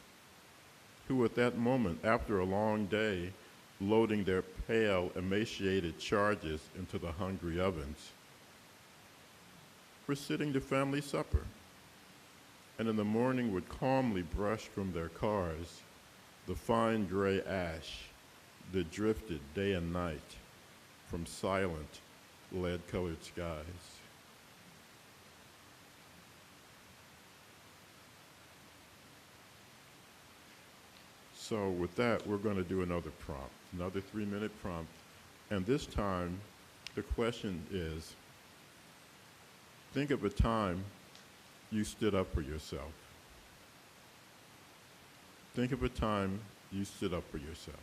Speaker 2: who at that moment, after a long day, loading their pale, emaciated charges into the hungry ovens, were sitting to family supper, and in the morning would calmly brush from their cars the fine gray ash that drifted day and night from silent, lead-colored skies. So with that, we're going to do another prompt, another 3-minute prompt. And this time, the question is, think of a time you stood up for yourself. Think of a time you stood up for yourself.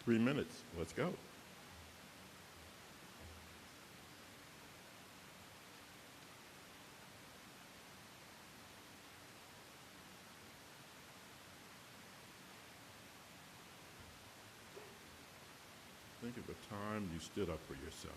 Speaker 2: 3 minutes. Let's go. Think of a time you stood up for yourself.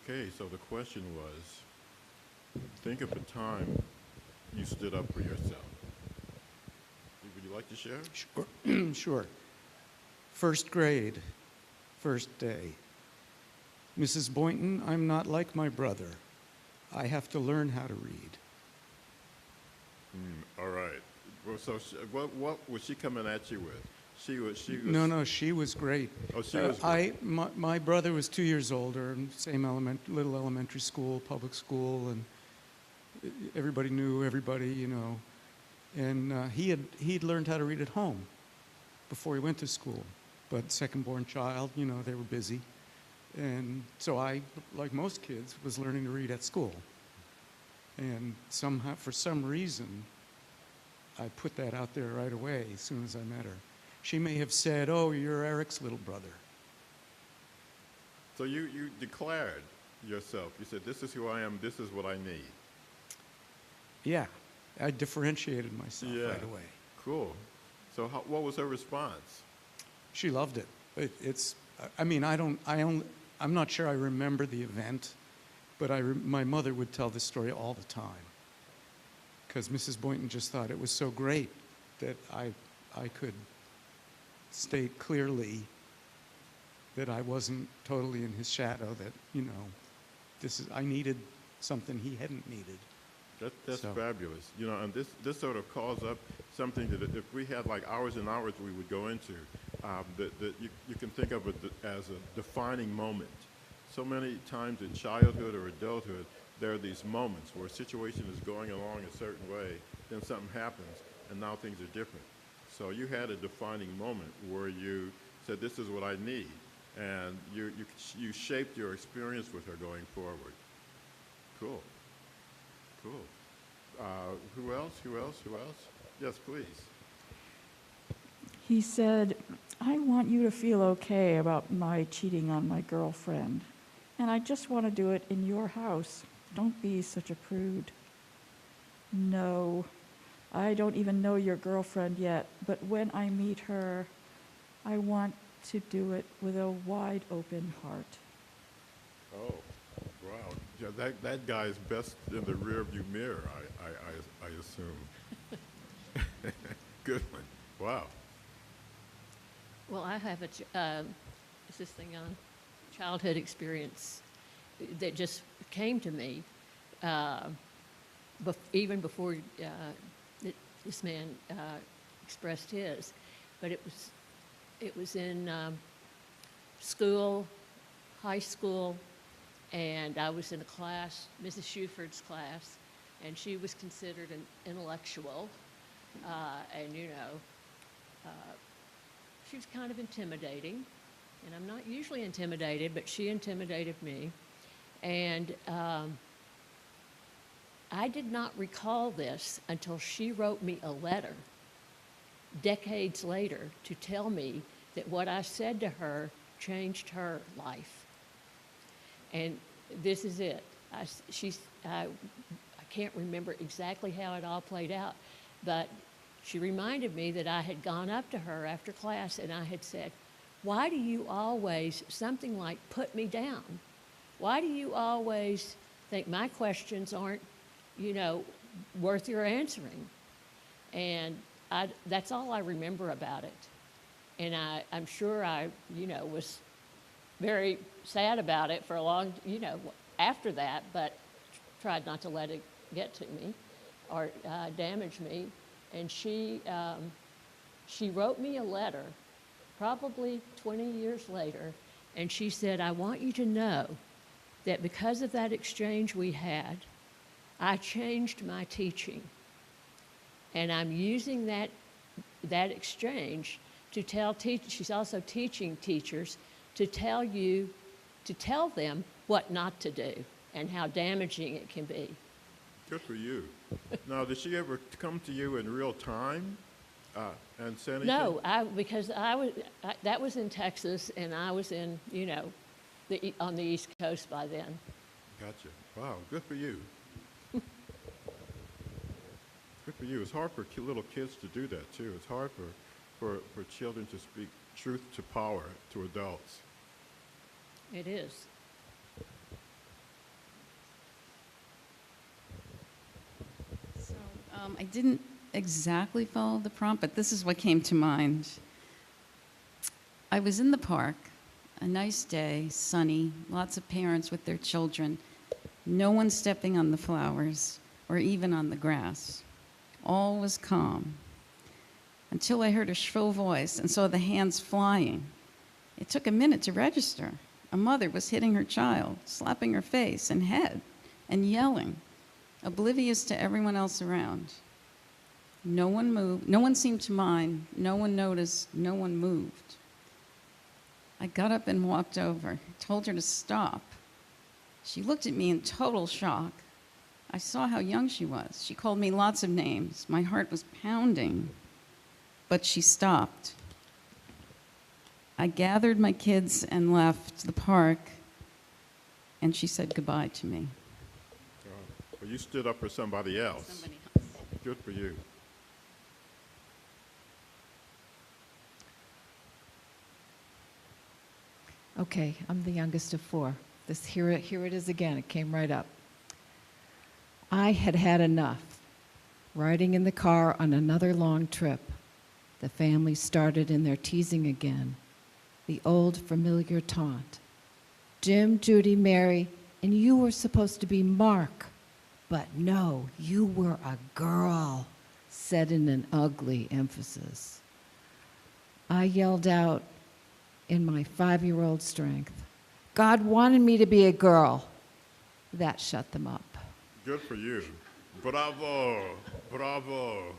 Speaker 2: Okay, so the question was, think of a time you stood up for yourself. Would you like to share?
Speaker 4: Sure. Sure. First grade, first day. Mrs. Boynton, I'm not like my brother. I have to learn how to read.
Speaker 2: All right. Well, so what was she coming at you with? She was.
Speaker 4: No, she was great.
Speaker 2: Oh, she was great.
Speaker 4: My brother was 2 years older, same little elementary school, public school, and everybody knew everybody, you know. And he'd learned how to read at home before he went to school. But second-born child, you know, they were busy. And so I, like most kids, was learning to read at school. And somehow, for some reason, I put that out there right away as soon as I met her. She may have said, "Oh, you're Eric's little brother."
Speaker 2: So you declared yourself. You said, "This is who I am. This is what I need."
Speaker 4: Yeah, I differentiated myself right away.
Speaker 2: Cool. So what was her response?
Speaker 4: She loved it. I'm not sure I remember the event, but my mother would tell this story all the time. Because Mrs. Boynton just thought it was so great that I could state clearly that I wasn't totally in his shadow, that, you know, I needed something he hadn't needed.
Speaker 2: That's
Speaker 4: So-
Speaker 2: fabulous. You know, and this sort of calls up something that if we had like hours and hours we would go into, that you can think of it as a defining moment. So many times in childhood or adulthood, there are these moments where a situation is going along a certain way, then something happens, and now things are different. So you had a defining moment where you said, this is what I need, and you shaped your experience with her going forward. Cool. Who else? Yes, please.
Speaker 11: He said, I want you to feel okay about my cheating on my girlfriend, and I just want to do it in your house. Don't be such a prude. No, I don't even know your girlfriend yet, but when I meet her, I want to do it with a wide open heart.
Speaker 2: Oh, wow. Yeah, that guy's best in the rearview mirror, I assume. Good one. Wow.
Speaker 12: Well, I have is this thing on? Childhood experience that just came to me even before this man expressed his. But it was in school, high school, and I was in a class, Mrs. Shuford's class, and she was considered an intellectual, and she was kind of intimidating, and I'm not usually intimidated, but she intimidated me. And I did not recall this until she wrote me a letter decades later to tell me that what I said to her changed her life. And this is it. I can't remember exactly how it all played out, but she reminded me that I had gone up to her after class and I had said, why do you always, something like, put me down? Why do you always think my questions aren't, worth your answering? And that's all I remember about it. And I'm sure I, was very sad about it for a long, after that, but tried not to let it get to me or damage me. And she wrote me a letter, probably 20 years later, and she said, I want you to know that because of that exchange we had, I changed my teaching. And I'm using that exchange to tell teachers, she's also teaching teachers, to tell them what not to do and how damaging it can be.
Speaker 2: Good for you. Now, did she ever come to you in real time and say anything?
Speaker 12: No, because that was in Texas, and I was in, on the East Coast by then.
Speaker 2: Gotcha. Wow, good for you. Good for you. It's hard for little kids to do that, too. It's hard for children to speak truth to power to adults.
Speaker 12: It is.
Speaker 1: So I didn't exactly follow the prompt, but this is what came to mind. I was in the park, a nice day, sunny, lots of parents with their children, no one stepping on the flowers or even on the grass. All was calm until I heard a shrill voice and saw the hands flying. It took a minute to register. A mother was hitting her child, slapping her face and head, and yelling, oblivious to everyone else around. No one moved. No one seemed to mind. No one noticed. No one moved. I got up and walked over, told her to stop. She looked at me in total shock. I saw how young she was. She called me lots of names. My heart was pounding, but she stopped. I gathered my kids and left the park, and she said goodbye to me.
Speaker 2: Well, you stood up for somebody else.
Speaker 1: Somebody else.
Speaker 2: Good for you.
Speaker 8: Okay, I'm the youngest of four. Here it is again. It came right up. I had had enough. Riding in the car on another long trip, the family started in their teasing again. the old familiar taunt. Jim, Judy, Mary, and you were supposed to be Mark. But no, you were a girl, said in an ugly emphasis. I yelled out in my 5-year-old strength, God wanted me to be a girl. That shut them up.
Speaker 2: Good for you. Bravo, bravo.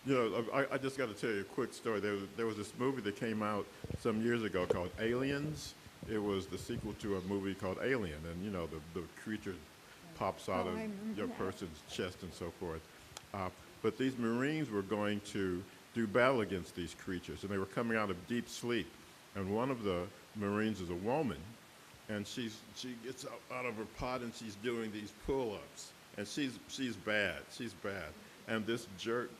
Speaker 2: You know, I just got to tell you a quick story. There was this movie that came out some years ago called Aliens. It was the sequel to a movie called Alien, and you know, the creature pops out
Speaker 7: Oh,
Speaker 2: of
Speaker 7: I remember
Speaker 2: your
Speaker 7: that.
Speaker 2: person's chest and so forth. But these Marines were going to do battle against these creatures, and they were coming out of deep sleep. And one of the Marines is a woman, and she gets out of her pod and she's doing these pull-ups, and she's bad. And this jerk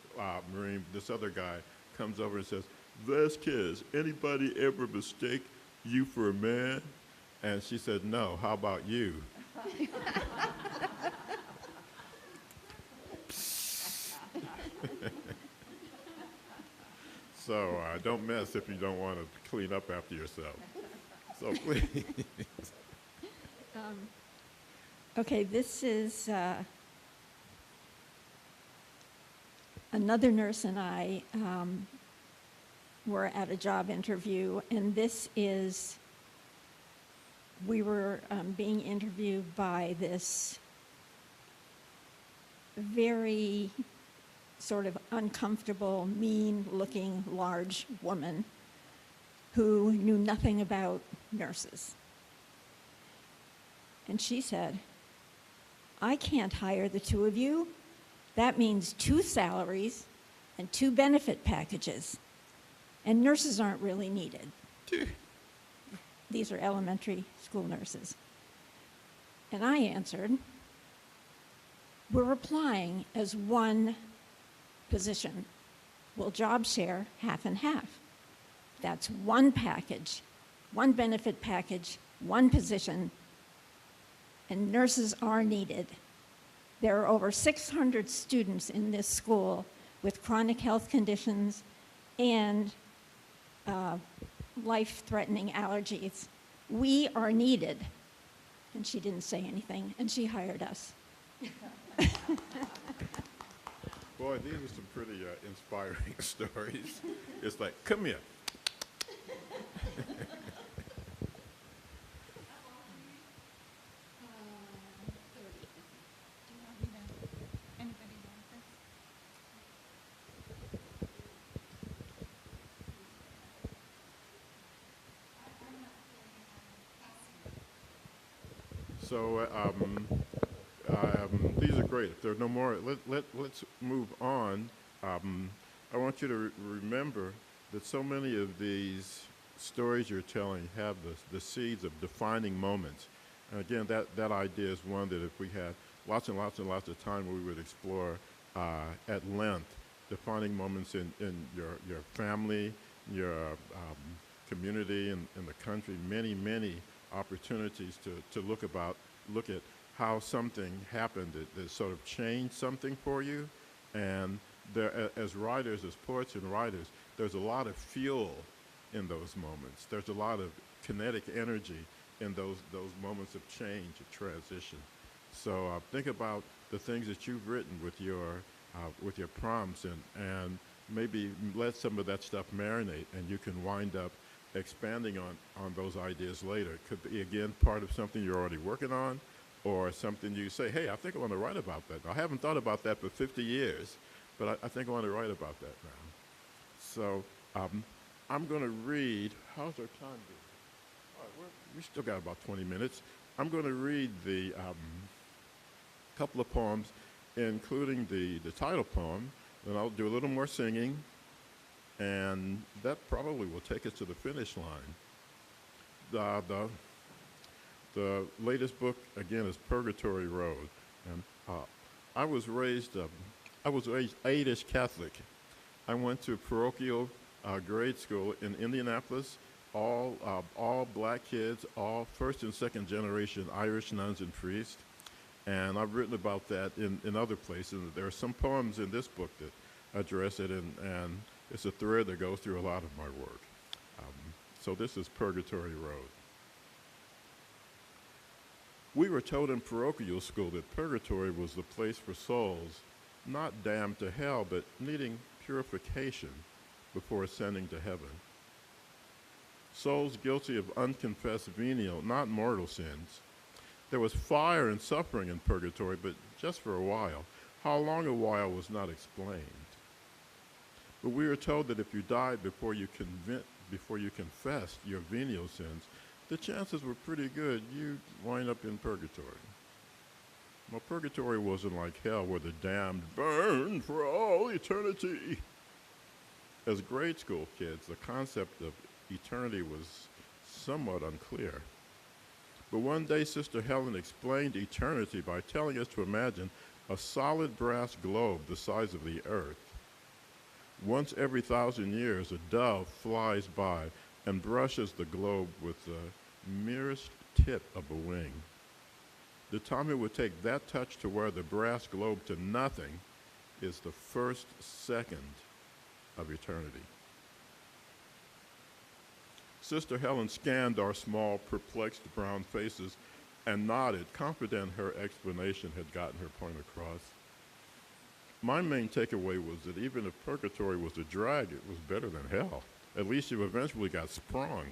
Speaker 2: Marine, this other guy, comes over and says, Vasquez, anybody ever mistake you for a man? And she said, no, how about you? So don't mess if you don't want to clean up after yourself. So please.
Speaker 7: Okay, this is another nurse and I were at a job interview, and this is, we were being interviewed by this very sort of uncomfortable, mean-looking, large woman who knew nothing about nurses. And she said, I can't hire the two of you. That means 2 salaries and 2 benefit packages. And nurses aren't really needed. These are elementary school nurses. And I answered, we're applying as one position. We'll job share half and half. That's one package, one benefit package, one position, and nurses are needed. There are over 600 students in this school with chronic health conditions and life-threatening allergies. We are needed. And she didn't say anything, and she hired us.
Speaker 2: Boy, these are some pretty inspiring stories. It's like, come here. So these are great. If there are no more, let's move on. I want you to remember that so many of these stories you're telling have the seeds of defining moments. And again, that idea is one that if we had lots and lots and lots of time, we would explore at length, defining moments in your family, your community, and in the country, many opportunities to look at how something happened that sort of changed something for you. And there, as writers, as poets and writers, there's a lot of fuel in those moments. There's a lot of kinetic energy in those moments of change, of transition. So think about the things that you've written with your prompts, and maybe let some of that stuff marinate, and you can wind up expanding on those ideas later. It could be, again, part of something you're already working on, or something you say, hey, I think I want to write about that. I haven't thought about that for 50 years, but I think I want to write about that now. So I'm going to read, how's our time doing? All right, we still got about 20 minutes. I'm going to read the couple of poems, including the title poem, then I'll do a little more singing, and that probably will take us to the finish line. The latest book, again, is Purgatory Road. And I was raised Irish Catholic. I went to parochial grade school in Indianapolis, all black kids, all first and second generation Irish nuns and priests. And I've written about that in other places. There are some poems in this book that address it, and it's a thread that goes through a lot of my work. so this is Purgatory Road. We were told in parochial school that purgatory was the place for souls not damned to hell, but needing purification before ascending to heaven. Souls guilty of unconfessed venial, not mortal sins. There was fire and suffering in purgatory, but just for a while. How long a while was not explained. But we were told that if you died before you confessed your venial sins, the chances were pretty good you'd wind up in purgatory. Well, purgatory wasn't like hell where the damned burn for all eternity. As grade school kids, the concept of eternity was somewhat unclear. But one day, Sister Helen explained eternity by telling us to imagine a solid brass globe the size of the earth. Once every 1,000 years, a dove flies by and brushes the globe with the merest tip of a wing. The time it would take that touch to wear the brass globe to nothing is the first second of eternity. Sister Helen scanned our small, perplexed brown faces and nodded, confident her explanation had gotten her point across. My main takeaway was that even if purgatory was a drag, it was better than hell. At least you eventually got sprung.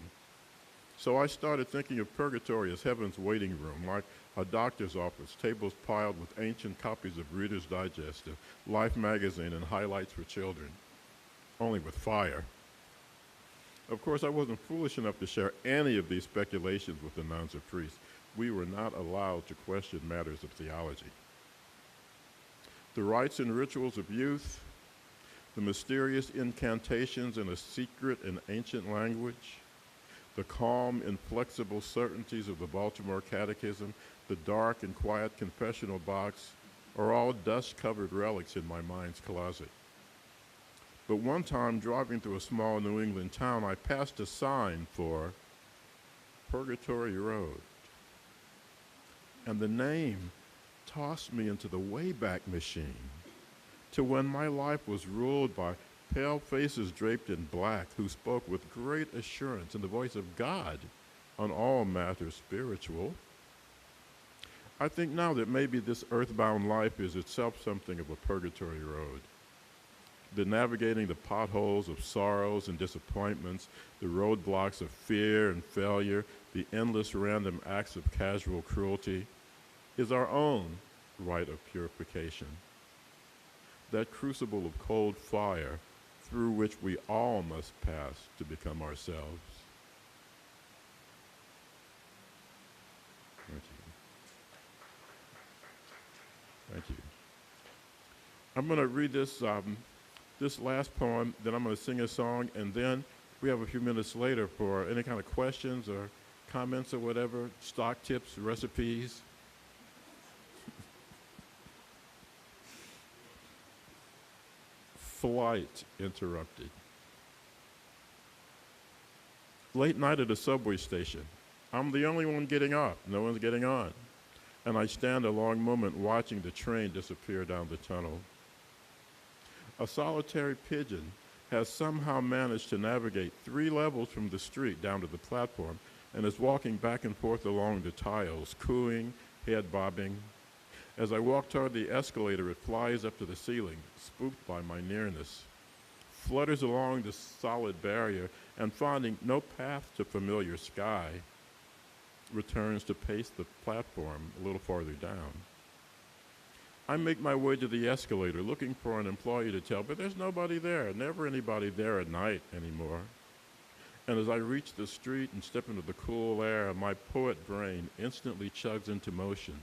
Speaker 2: So I started thinking of purgatory as heaven's waiting room, like a doctor's office, tables piled with ancient copies of Reader's Digest, Life magazine, and highlights for children, only with fire. Of course, I wasn't foolish enough to share any of these speculations with the nuns or priests. We were not allowed to question matters of theology. The rites and rituals of youth, the mysterious incantations in a secret and ancient language, the calm, inflexible certainties of the Baltimore Catechism, the dark and quiet confessional box, are all dust-covered relics in my mind's closet. But one time, driving through a small New England town, I passed a sign for Purgatory Road. And the name tossed me into the Wayback Machine to when my life was ruled by pale faces draped in black who spoke with great assurance in the voice of God on all matters spiritual. I think now that maybe this earthbound life is itself something of a purgatory road. The navigating the potholes of sorrows and disappointments, the roadblocks of fear and failure, the endless random acts of casual cruelty, is our own rite of purification. That crucible of cold fire through which we all must pass to become ourselves. Thank you. Thank you. I'm going to read this last poem, then I'm going to sing a song, and then we have a few minutes later for any kind of questions or comments or whatever, stock tips, recipes. Flight interrupted. Late night at a subway station. I'm the only one getting off. No one's getting on. And I stand a long moment watching the train disappear down the tunnel. A solitary pigeon has somehow managed to navigate 3 levels from the street down to the platform and is walking back and forth along the tiles, cooing, head bobbing. As I walk toward the escalator, it flies up to the ceiling, spooked by my nearness, flutters along the solid barrier, and finding no path to familiar sky, returns to pace the platform a little farther down. I make my way to the escalator, looking for an employee to tell, but there's nobody there, never anybody there at night anymore. And as I reach the street and step into the cool air, my poet brain instantly chugs into motion.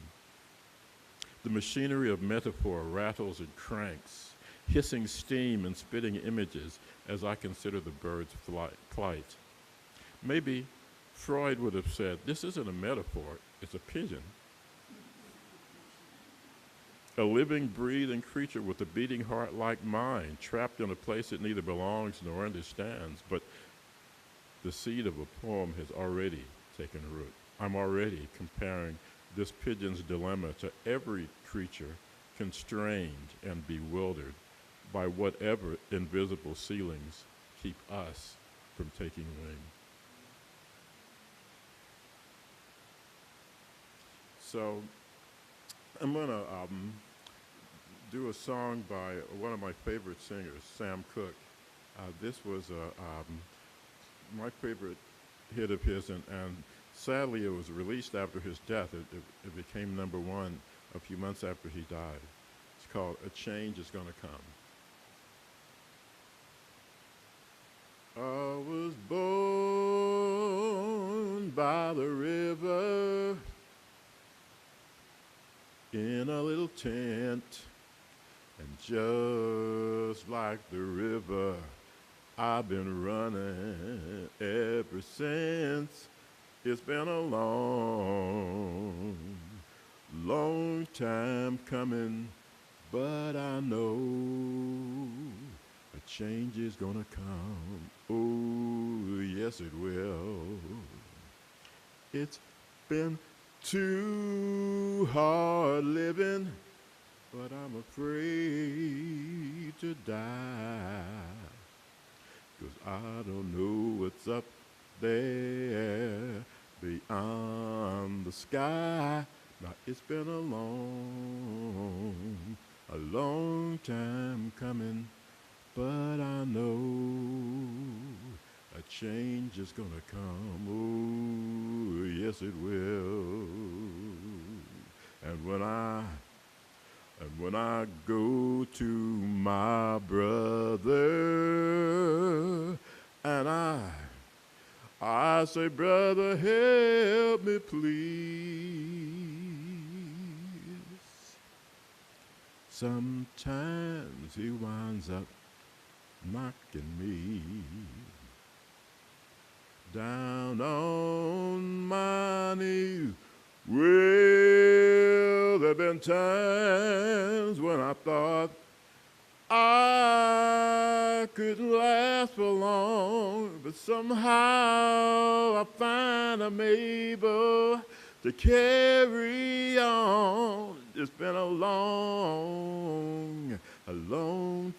Speaker 2: The machinery of metaphor rattles and cranks, hissing steam and spitting images as I consider the bird's flight. Maybe Freud would have said, this isn't a metaphor, it's a pigeon. A living, breathing creature with a beating heart like mine, trapped in a place it neither belongs nor understands, but the seed of a poem has already taken root. I'm already comparing this pigeon's dilemma to every creature constrained and bewildered by whatever invisible ceilings keep us from taking wing. So I'm going to do a song by one of my favorite singers, Sam Cooke. This was my favorite hit of his, and sadly it was released after his death. It became #1 a few months after he died. It's called A Change Is Gonna Come. I was born by the river in a little tent, and just like the river, I've been running ever since. It's been a long, long time coming, but I know a change is gonna come. Oh, yes it will. It's been too hard living, but I'm afraid to die, 'cause I don't know what's up there beyond the sky. Now it's been a long time coming, but I know a change is gonna come. Oh, yes it will. And when I go to my brother and I say, brother, help me please. Sometimes he winds up knocking me down on my knees. Well, there've been times when I thought I couldn't last for long, but somehow I find I'm able to carry on. It's been a long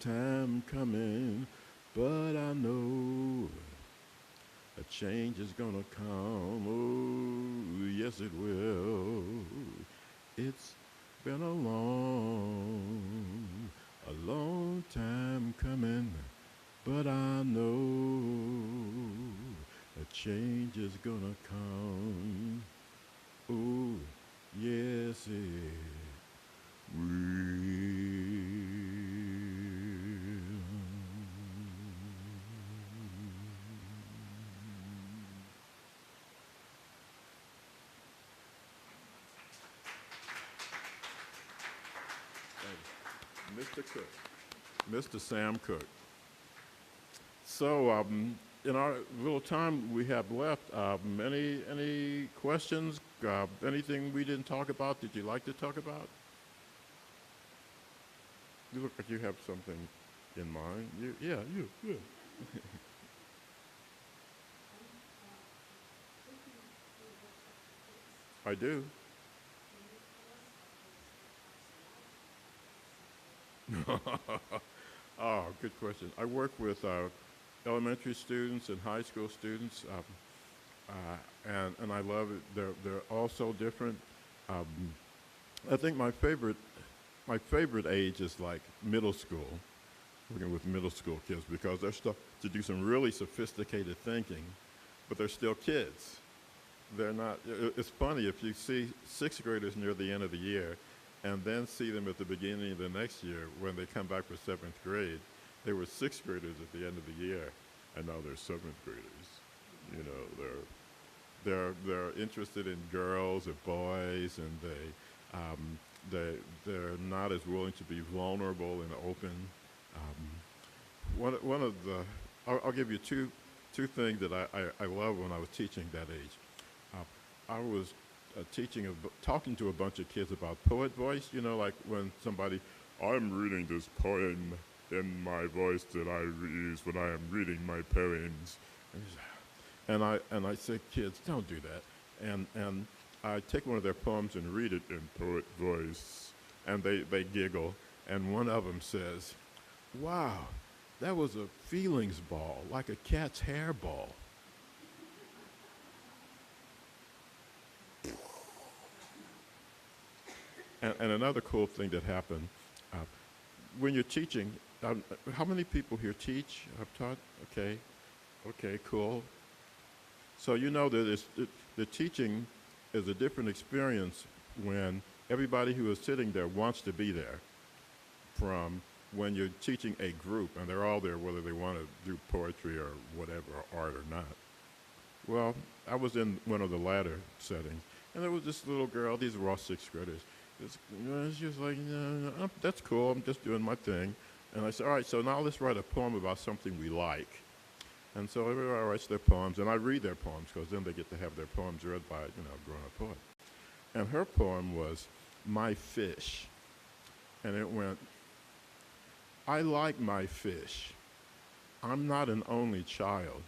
Speaker 2: time coming, but I know a change is gonna come. Oh, yes it will. It's been a long time coming, but I know a change is gonna come. Oh, yes it will. Mr. Cooke, Mr. Sam Cooke. So, in our little time we have left, any questions? Anything we didn't talk about that you'd like to talk about? You look like you have something in mind. Yeah. I do. Oh, good question. I work with elementary students and high school students, and I love it. They're all so different. I think my favorite age is like middle school, working with middle school kids, because they're stuff to do some really sophisticated thinking, but they're still kids. They're not. It's funny if you see sixth graders near the end of the year, and then see them at the beginning of the next year when they come back for seventh grade. They were sixth graders at the end of the year, and now they're seventh graders. You know, they're interested in girls and boys, and they're not as willing to be vulnerable and open. One of the I'll give you two things that I love when I was teaching that age. I was talking to a bunch of kids about poet voice, you know, like when somebody, I'm reading this poem in my voice that I use when I am reading my poems. And I say, kids, don't do that. And I take one of their poems and read it in poet voice, and they giggle, and one of them says, wow, that was a feelings ball, like a cat's hair ball. And another cool thing that happened, uh, when you're teaching, how many people here teach, have taught? Okay, okay, cool. So you know that the teaching is a different experience when everybody who is sitting there wants to be there from when you're teaching a group and they're all there whether they want to do poetry or whatever, or art or not. Well, I was in one of the latter settings, and there was this little girl, these were all sixth graders. She was like, no, that's cool, I'm just doing my thing. And I said, all right, so now let's write a poem about something we like. And so everybody writes their poems, and I read their poems, because then they get to have their poems read by, a grown-up poet. And her poem was My Fish. And it went, I like my fish. I'm not an only child.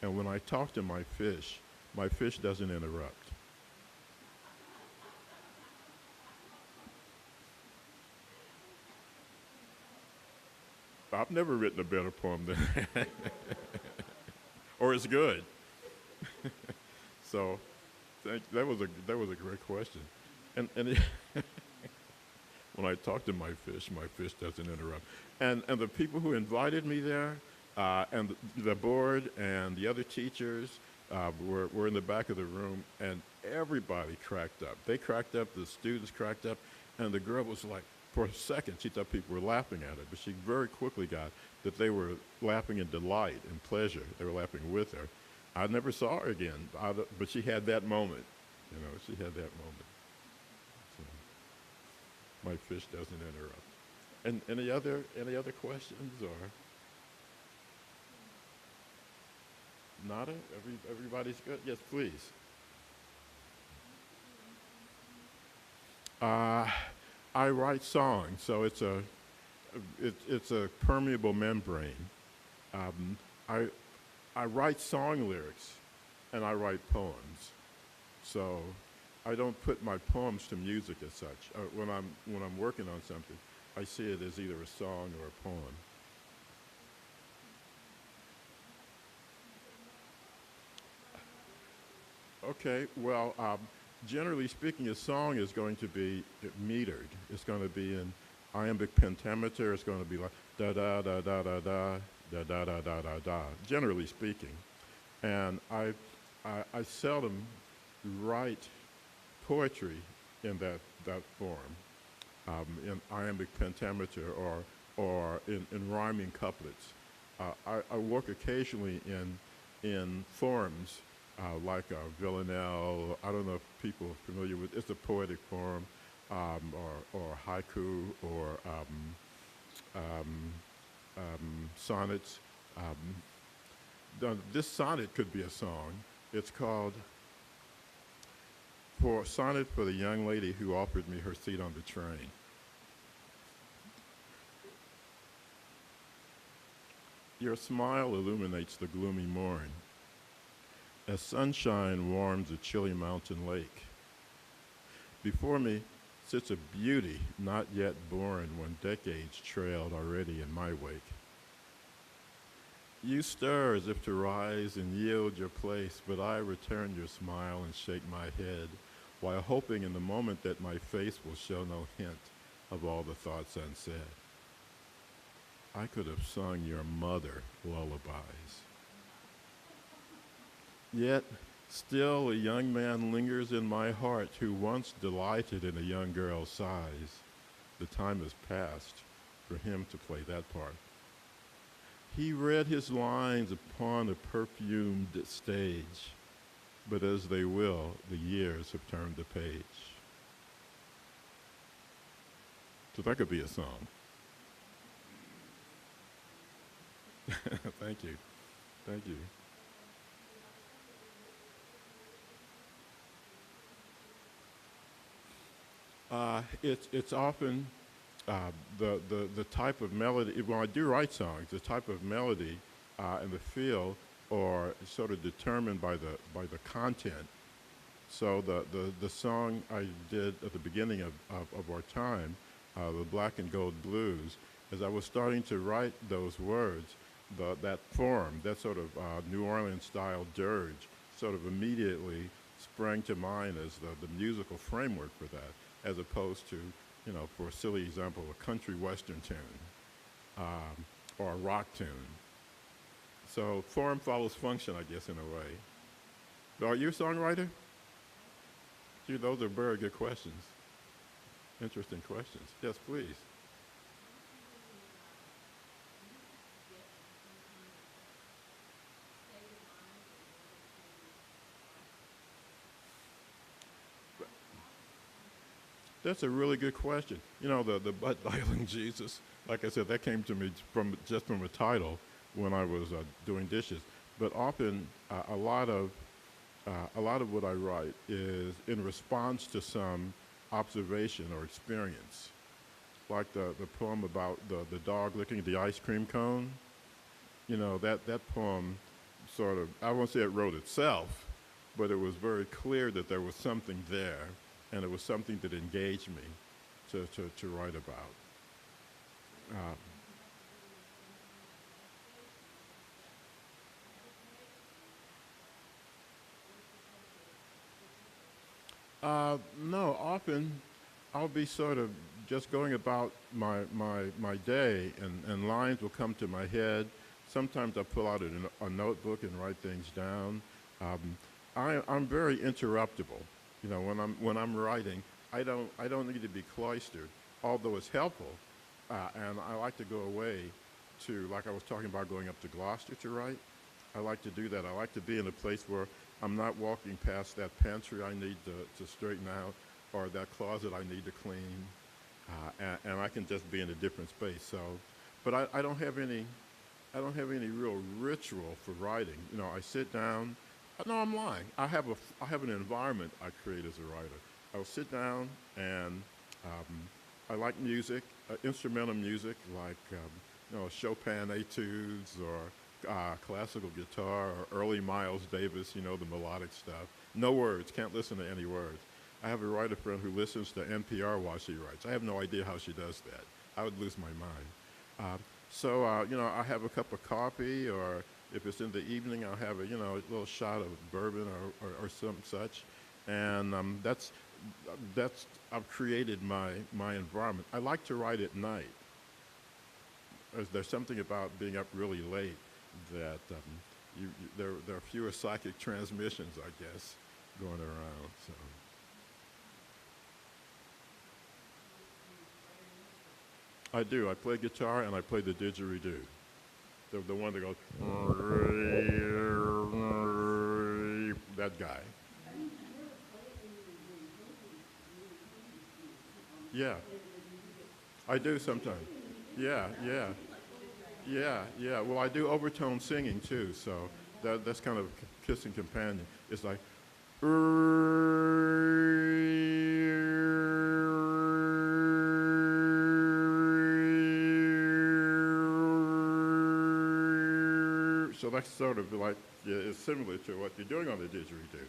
Speaker 2: And when I talk to my fish doesn't interrupt. I've never written a better poem than that. Or it's good. So that was a great question. And when I talk to my fish doesn't interrupt. And the people who invited me there, and the board and the other teachers were in the back of the room, and everybody cracked up. They cracked up, the students cracked up, and the girl was like, for a second, she thought people were laughing at her, but she very quickly got that they were laughing in delight and pleasure. They were laughing with her. I never saw her again, but she had that moment. She had that moment. So, my fish doesn't interrupt. And any other questions or? Nada? Everybody's good? Yes, please. I write songs, so it's a permeable membrane. I write song lyrics, and I write poems. So I don't put my poems to music as such. When I'm working on something, I see it as either a song or a poem. Okay, well, generally speaking, a song is going to be metered. It's going to be in iambic pentameter. It's going to be like da da da da da da da da da da da da. Generally speaking, and I seldom write poetry in that form, in iambic pentameter or in rhyming couplets. I work occasionally in forms. Like Villanelle, I don't know if people are familiar with, it's a poetic form, or haiku, or sonnets. This sonnet could be a song. It's called Sonnet for the Young Lady Who Offered Me Her Seat on the Train. Your smile illuminates the gloomy morn, as sunshine warms a chilly mountain lake. Before me sits a beauty not yet born when decades trailed already in my wake. You stir as if to rise and yield your place, but I return your smile and shake my head, while hoping in the moment that my face will show no hint of all the thoughts unsaid. I could have sung your mother lullabies. Yet, still a young man lingers in my heart who once delighted in a young girl's sighs. The time has passed for him to play that part. He read his lines upon a perfumed stage, but as they will, the years have turned the page. So that could be a song. Thank you. Thank you. It's often the type of melody. When I do write songs, the type of melody and the feel are sort of determined by the content. So the song I did at the beginning of our time, the Black and Gold Blues, as I was starting to write those words, that form, that sort of New Orleans style dirge, sort of immediately sprang to mind as the musical framework for that. as opposed to, you know, for a silly example, a country western tune or a rock tune. So form follows function, I guess, in a way. Are you a songwriter? Gee, those are very good questions. Interesting questions. Yes, please. That's a really good question. You know, the butt dialing Jesus, like I said, that came to me from a title when I was doing dishes. But often, a lot of what I write is in response to some observation or experience. Like the poem about the dog licking the ice cream cone. You know, that poem sort of, I won't say it wrote itself, but it was very clear that there was something there, and it was something that engaged me to write about. No, often I'll be sort of just going about my day, and lines will come to my head. Sometimes I pull out a notebook and write things down. I'm very interruptible. You know, when I'm writing, I don't need to be cloistered, although it's helpful. And I like to go away to, like I was talking about going up to Gloucester to write. I like to do that. I like to be in a place where I'm not walking past that pantry I need to straighten out, or that closet I need to clean, and I can just be in a different space. So, but I don't have any real ritual for writing. You know, I sit down. No, I'm lying. I have an environment I create as a writer. I'll sit down, and I like music, instrumental music, like you know, Chopin etudes or classical guitar or early Miles Davis, you know, the melodic stuff. No words, can't listen to any words. I have a writer friend who listens to NPR while she writes. I have no idea how she does that. I would lose my mind. So, you know, I have a cup of coffee, or if it's in the evening, I'll have a little shot of bourbon or some such. And I've created my environment. I like to write at night. There's something about being up really late that there are fewer psychic transmissions, I guess, going around. So. I do. I play guitar and I play the didgeridoo. The one that goes, that guy. Yeah. I do sometimes. Yeah. Well, I do overtone singing too, so that's kind of a kissing companion. It's like, so that's sort of like, it's similar to what you're doing on the didgeridoo.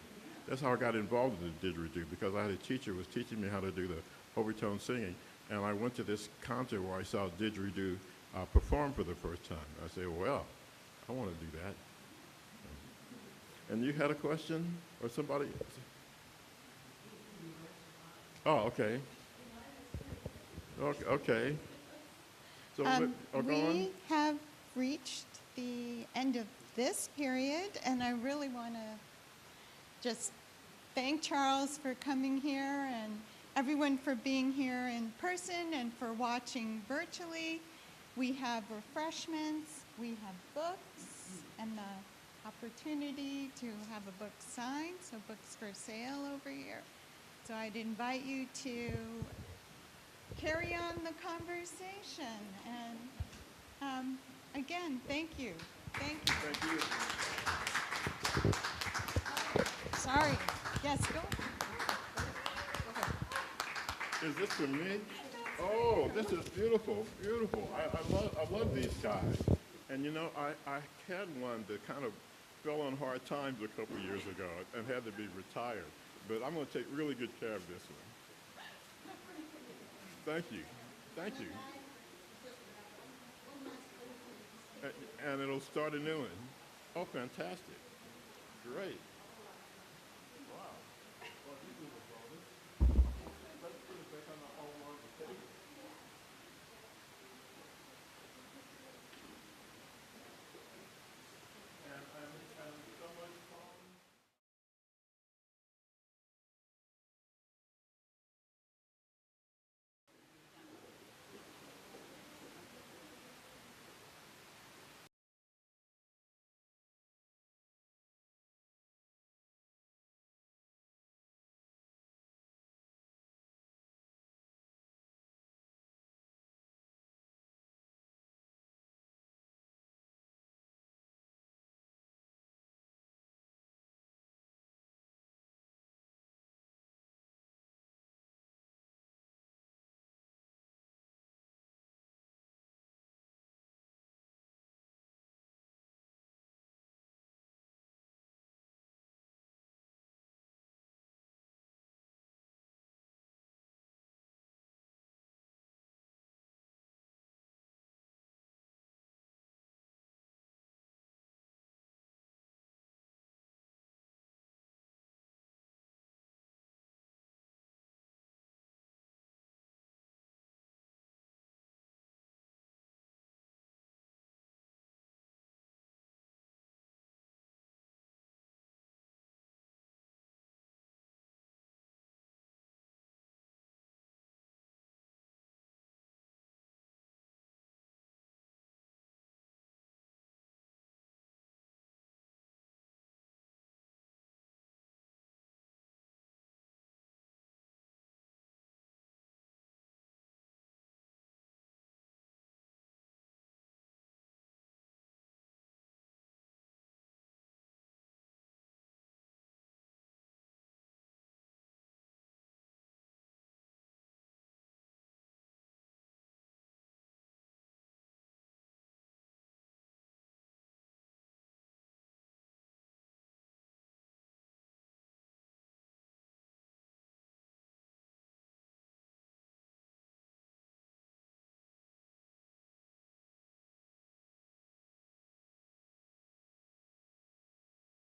Speaker 2: That's how I got involved in the didgeridoo, because I had a teacher who was teaching me how to do the overtone singing, and I went to this concert where I saw didgeridoo perform for the first time. I said, well, I want to do that. And you had a question, or somebody? Oh, okay. Okay. So go on.
Speaker 5: We have reached the end of this period, and I really want to just thank Charles for coming here, and everyone for being here in person and for watching virtually. We have refreshments, we have books, and the opportunity to have a book signed, so books for sale over here. So I'd invite you to carry on the conversation. And again, thank you. Thank you.
Speaker 2: Thank you.
Speaker 5: Sorry. Yes, go.
Speaker 2: Is this for me? Oh, this is beautiful, beautiful. I love these guys. And you know, I had one that kind of fell on hard times a couple years ago and had to be retired. But I'm going to take really good care of this one. Thank you. Thank you. And it'll start a new one. Oh, fantastic. Great.